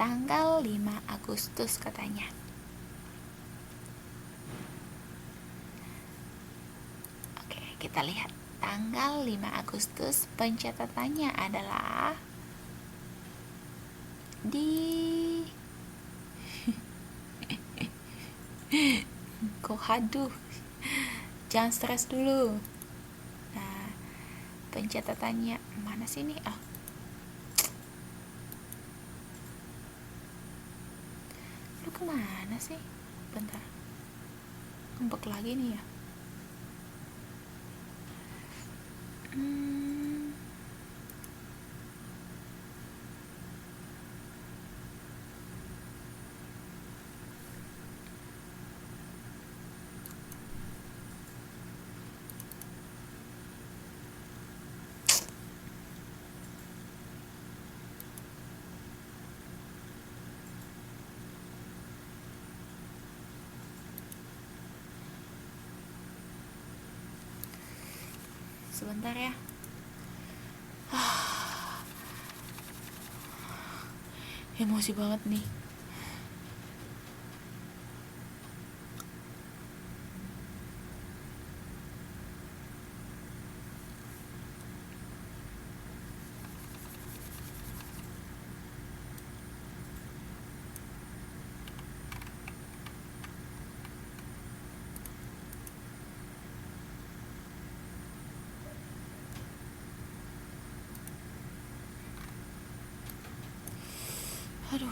Tanggal 5 Agustus katanya. Kita lihat tanggal 5 Agustus pencatatannya adalah di haduh, jangan stres dulu. Nah, pencatatannya mana sih nih? Lu kemana sih? Bentar, ngembek lagi nih ya. Sebentar ya. Emosi banget nih. Aduh.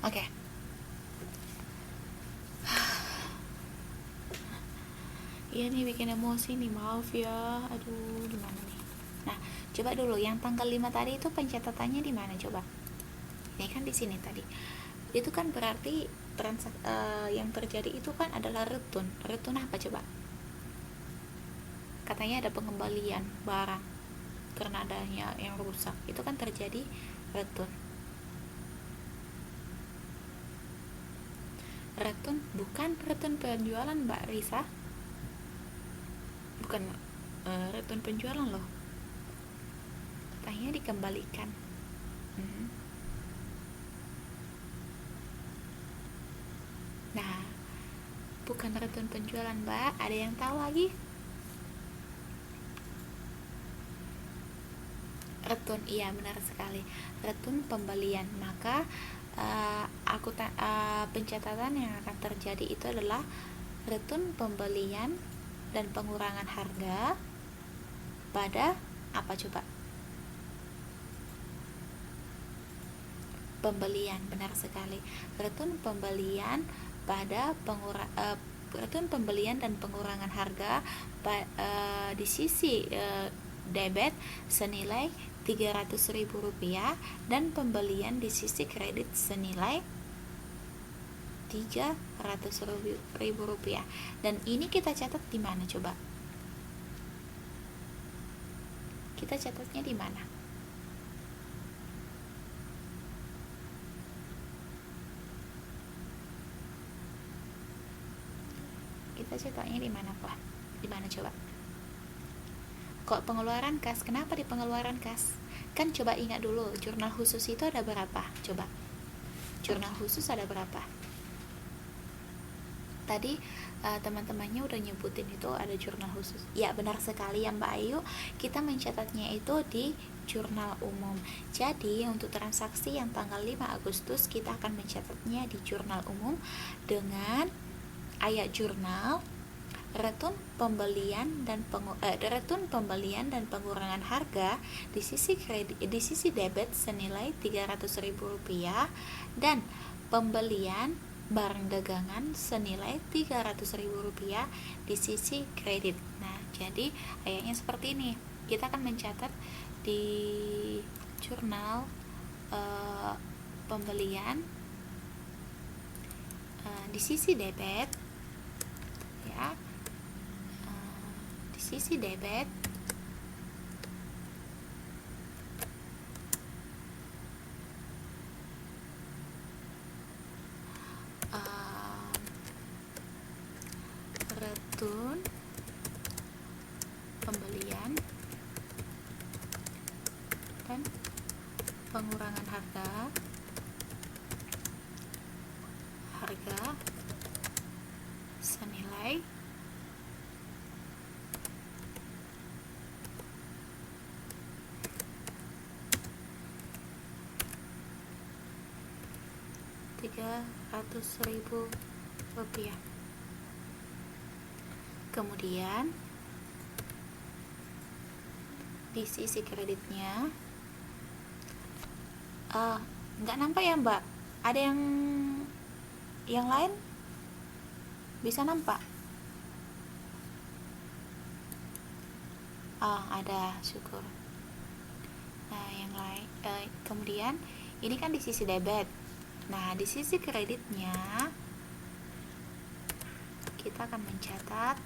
Oke. Iya nih bikin emosi nih, maaf ya. Aduh, gimana nih? Nah, coba dulu yang tanggal 5 tadi itu pencatatannya di mana coba? Ini kan di sini tadi. Itu kan berarti yang terjadi itu kan adalah retun. Retun apa coba? Katanya ada pengembalian barang karena adanya yang rusak. Itu kan terjadi retun. Retun bukan retun penjualan Mbak Risa, bukan retun penjualan loh, katanya dikembalikan. Nah, bukan retun penjualan Mbak, ada yang tahu lagi? Retun, iya benar sekali, retun pembelian. Maka pencatatan yang akan terjadi itu adalah retun pembelian dan pengurangan harga pada apa coba? Pembelian, benar sekali. Retun pembelian pada retun pembelian dan pengurangan harga di sisi debit senilai Rp300.000 dan pembelian di sisi kredit senilai Rp300.000. Dan ini kita catat di mana coba? Kita catatnya di mana? Kita catatnya di mana, Pak? Di mana coba? Kok pengeluaran kas? Kenapa di pengeluaran kas? Kan coba ingat dulu, jurnal khusus itu ada berapa? Coba. Jurnal khusus ada berapa? Tadi teman-temannya udah nyebutin itu ada jurnal khusus. Ya, benar sekali ya Mbak Ayu. Kita mencatatnya itu di jurnal umum. Jadi untuk transaksi yang tanggal 5 Agustus kita akan mencatatnya di jurnal umum dengan ayat jurnal retun pembelian dan pengurangan harga di sisi debit senilai Rp300.000 dan pembelian barang dagangan senilai Rp300.000 di sisi kredit. Nah, jadi ayatnya seperti ini. Kita akan mencatat di jurnal pembelian di sisi debit, ya, di sisi debit retun pembelian dan pengurangan harga senilai Rp300.000. Kemudian di sisi kreditnya nggak nampak ya Mbak? Ada yang lain bisa nampak? Ada, syukur. Nah, yang lain kemudian ini kan di sisi debit. Nah, di sisi kreditnya kita akan mencatat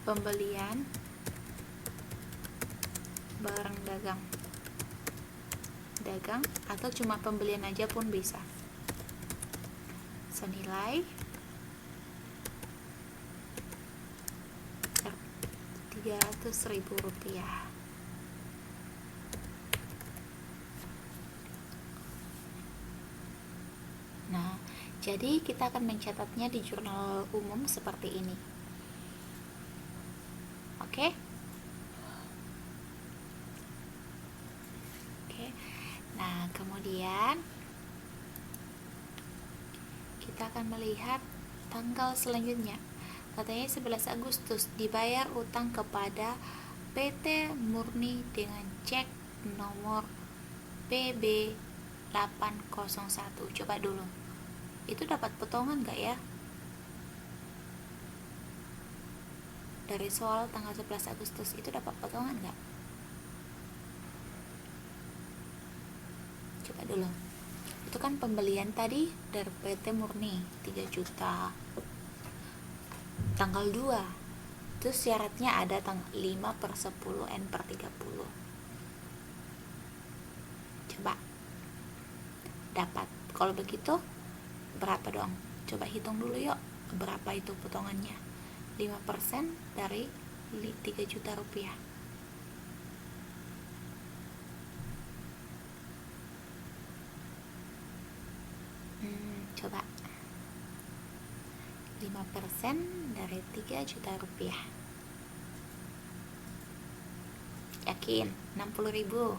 pembelian barang dagang atau cuma pembelian aja pun bisa, senilai Rp300.000. Nah, jadi kita akan mencatatnya di jurnal umum seperti ini. Oke? Nah, kemudian kita akan melihat tanggal selanjutnya. Katanya 11 Agustus dibayar utang kepada PT Murni dengan cek nomor PB 801. Coba dulu, itu dapat potongan gak ya? Dari soal tanggal 11 Agustus itu dapat potongan gak? Coba dulu. Itu kan pembelian tadi dari PT Murni 3 juta tanggal 2. Terus syaratnya ada tanggal 5/10 N/30. Coba dapat. Kalau begitu berapa dong? Coba hitung dulu yuk. Berapa itu potongannya? 5% dari 3 juta rupiah. Coba 5% dari 3 juta rupiah. Yakin? 60.000.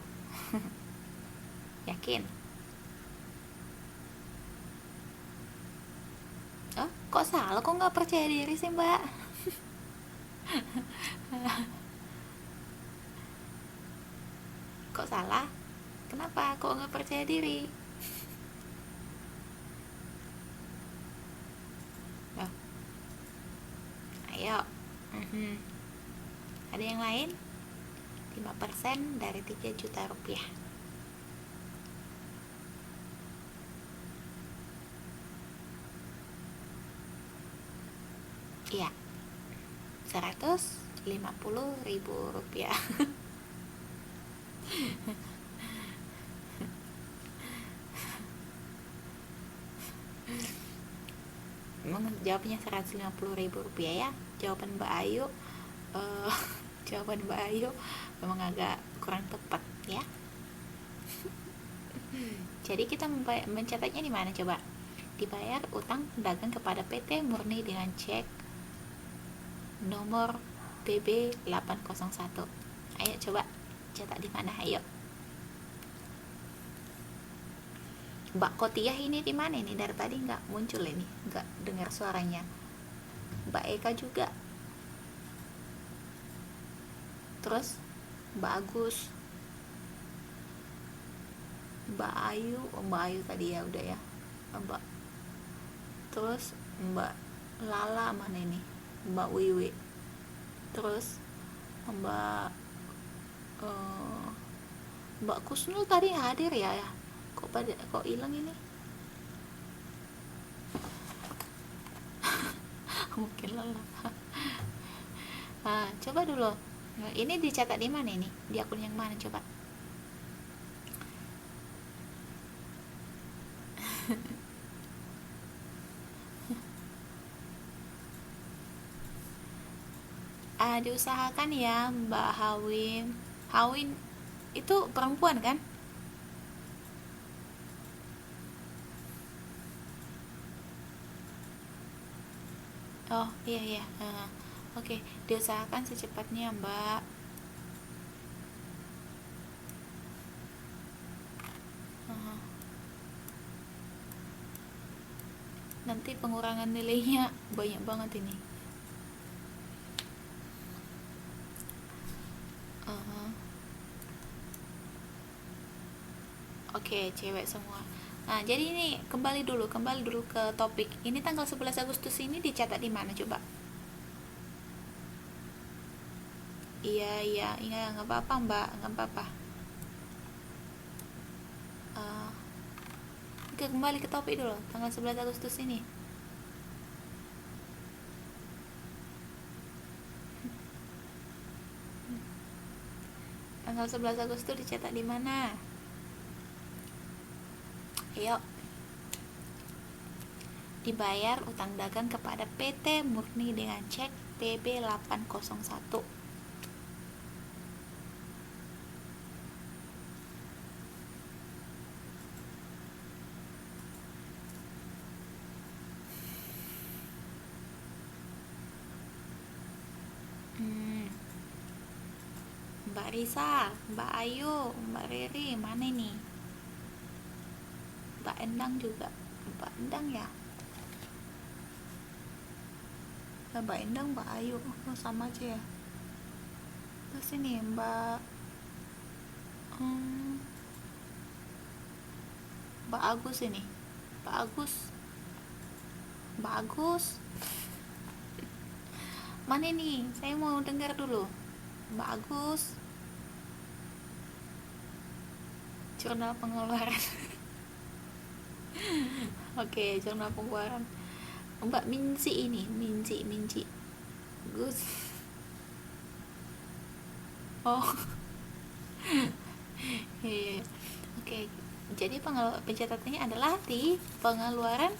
Yakin? Kok salah? Kok nggak percaya diri sih Mbak? Kok salah? Kenapa? Kok nggak percaya diri? Ayo. Ada yang lain? 5% dari 3 juta rupiah. Iya, Rp150.000. Jawabnya Rp150.000 ya. Jawaban Mbak Ayu jawaban Mbak Ayu memang agak kurang tepat ya. Jadi kita mencatatnya di mana coba? dibayar utang dagang kepada PT murni dengan cek nomor BB 801. Ayo coba cetak di mana? Ayo. Mbak Kotiah ini di mana nih? Dari tadi nggak muncul ini, nggak dengar suaranya. Mbak Eka juga. Terus Mbak Agus, Mbak Ayu, Mbak Ayu tadi ya udah ya. Mbak. Terus Mbak Lala mana ini? Mbak Wiwi. Terus Mbak Mbak Kusnul tadi hadir ya? Kok hilang ini? Mungkin lelah. Coba dulu. Ini dicatat di mana ini? Di akun yang mana coba? Diusahakan ya Mbak Hawin. Hawin itu perempuan kan? Oh iya iya. Oke, diusahakan secepatnya Mbak. Nanti pengurangan nilainya banyak banget ini. Oke, cewek semua. Nah, jadi ini kembali dulu ke topik. Ini tanggal 11 Agustus ini dicatat di mana coba? Iya, nggak apa-apa Mbak, nggak apa-apa. Oke, kembali ke topik dulu. Tanggal 11 Agustus ini. Tanggal 11 Agustus dicetak di mana? Ayo. Dibayar utang dagang kepada PT Murni dengan cek BB 801. Mbak Risa, Mbak Ayu, Mbak Riri, mana nih? Mbak Endang juga. Mbak Endang ya? Mbak Endang, Mbak Ayu, sama aja ya. Terus ini Mbak Agus ini. Mbak Agus. Mbak Agus. Mana nih? Saya mau dengar dulu. Mbak Agus. Jurnal pengeluaran. Oke, jurnal pengeluaran. Mbak Minci ini, Minci. Gus. Oh. Iya. Oke. Jadi pencatatannya adalah di pengeluaran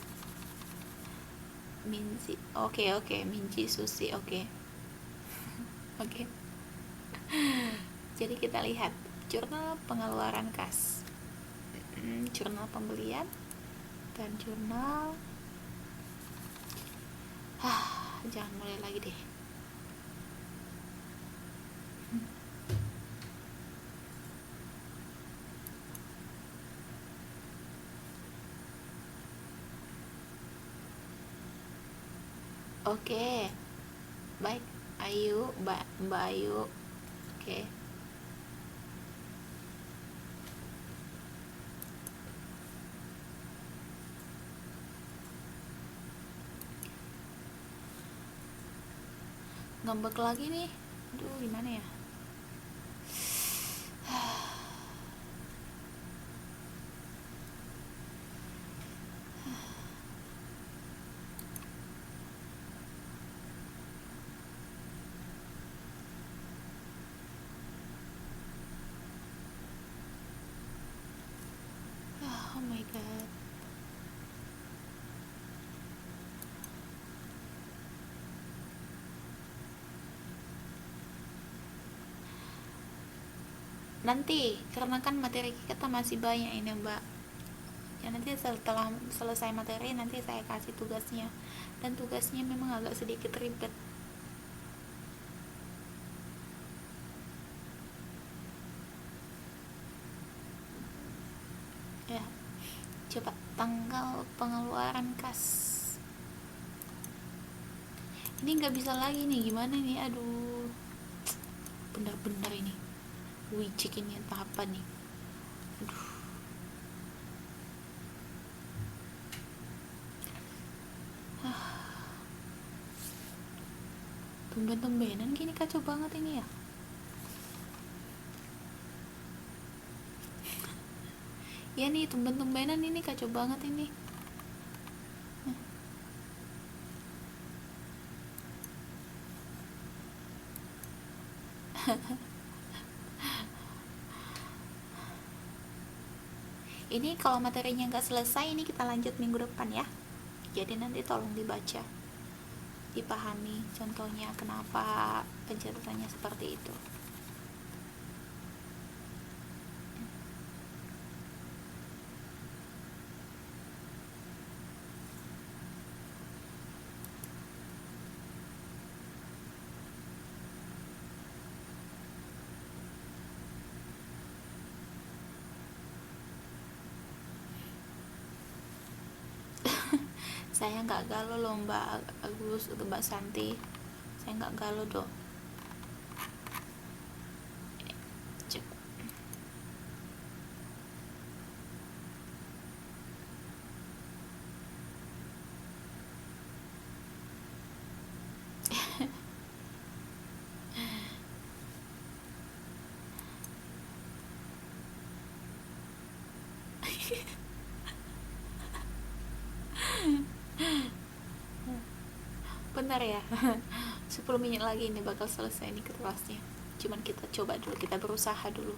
Minci. Oke, Minci Susi. Oke. Jadi kita lihat jurnal pengeluaran kas, jurnal pembelian, dan jurnal jangan mulai lagi deh. Oke, baik. Ayu, Mbak Ayu. Oke. Ngambek lagi nih. Aduh, gimana ya? Oh my god. Nanti karena kan materi kita masih banyak ini Mbak, nanti setelah selesai materi nanti saya kasih tugasnya, dan tugasnya memang agak sedikit ribet. Ya, coba tanggal pengeluaran kas ini nggak bisa lagi nih, gimana nih, aduh, bener-bener ini wicik ini entah apa nih, aduh. Tumben-tumbenan gini kacau banget ini ya. Ya nih, tumben-tumbenan ini kacau banget ini. Ini kalau materinya nggak selesai, ini kita lanjut minggu depan ya. Jadi nanti tolong dibaca, dipahami contohnya kenapa pencatatannya seperti itu. Saya nggak galau loh Mbak Agus atau Mbak Santi, saya nggak galau dong. Coba. Bentar ya. 10 menit lagi ini bakal selesai nih kelasnya, cuman kita coba dulu, kita berusaha dulu.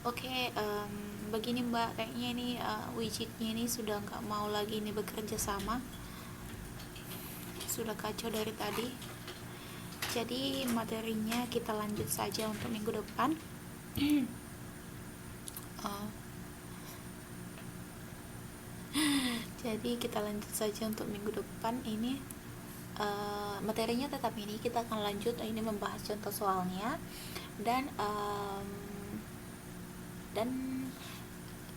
Oke, begini Mbak, kayaknya ini widgetnya ini sudah nggak mau lagi ini bekerja sama, sudah kacau dari tadi. Jadi materinya kita lanjut saja untuk minggu depan. Jadi kita lanjut saja untuk minggu depan ini. Materinya tetap ini, kita akan lanjut ini membahas contoh soalnya, dan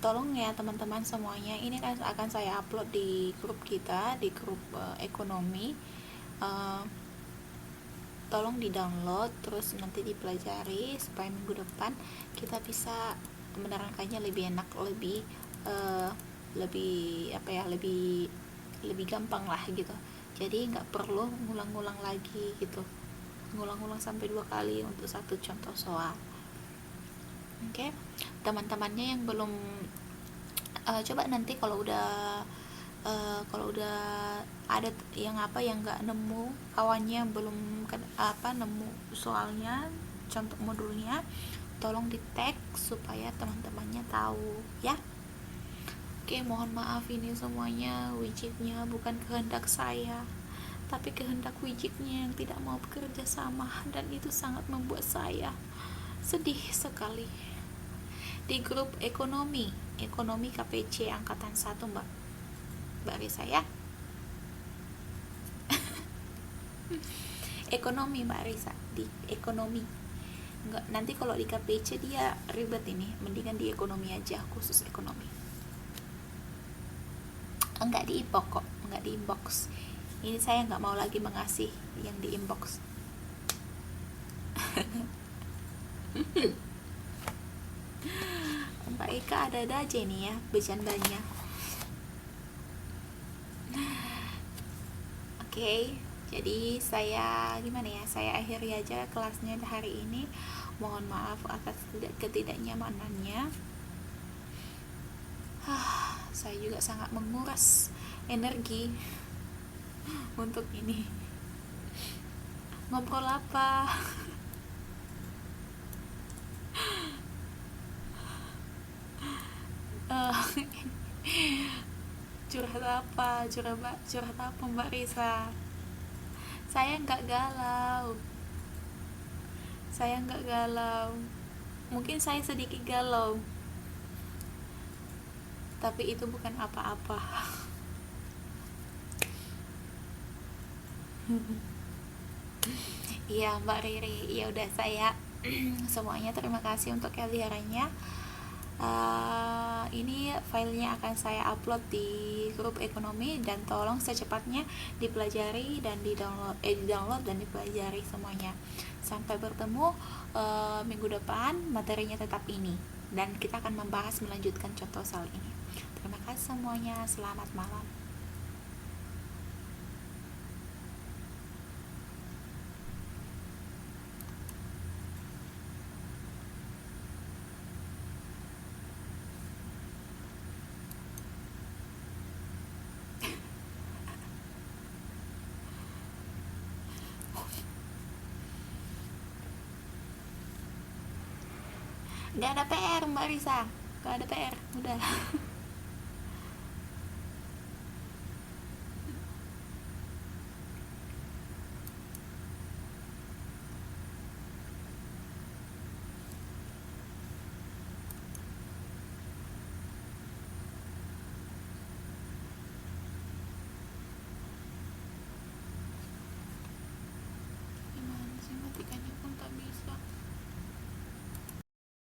tolong ya teman-teman semuanya, ini kan akan saya upload di grup kita, di grup ekonomi. Tolong di download terus nanti dipelajari supaya minggu depan kita bisa menerangkannya lebih enak, lebih lebih apa ya, lebih gampang lah gitu. Jadi nggak perlu ngulang-ngulang lagi gitu, ngulang-ngulang sampai 2 kali untuk satu contoh soal. Oke, teman-temannya yang belum coba nanti kalau udah ada yang nggak nemu, kawannya belum nemu soalnya, contoh modulnya, tolong di tag supaya teman-temannya tahu ya. Oke, mohon maaf ini semuanya widgetnya bukan kehendak saya, tapi kehendak widgetnya yang tidak mau bekerja sama, dan itu sangat membuat saya sedih sekali. Di grup ekonomi KPC angkatan 1 Mbak Risa ya. Ekonomi Mbak Risa, di ekonomi. Enggak, nanti kalau di KPC dia ribet ini, mendingan di ekonomi aja, khusus ekonomi. Enggak di inbox kok, enggak di inbox. Ini saya nggak mau lagi mengasih yang di inbox. Mbak Eka ada-ada aja nih ya bercandanya. Oke, jadi saya gimana ya, saya akhiri aja kelasnya hari ini. Mohon maaf atas ketidaknyamanannya. Saya juga sangat menguras energi untuk ini. Ngobrol apa? Eh, curhat apa? Curhat apa Mbak Risa? Saya nggak galau. Saya nggak galau. Mungkin saya sedikit galau, tapi itu bukan apa-apa. Iya Mbak Riri, ya udah saya semuanya terima kasih untuk kehadirannya. Ini filenya akan saya upload di grup ekonomi dan tolong secepatnya dipelajari dan di download dan dipelajari semuanya. Sampai bertemu minggu depan, materinya tetap ini dan kita akan membahas melanjutkan contoh soal ini. Terima kasih semuanya, selamat malam. Gak ada PR Mbak Risa, gak ada PR, udah.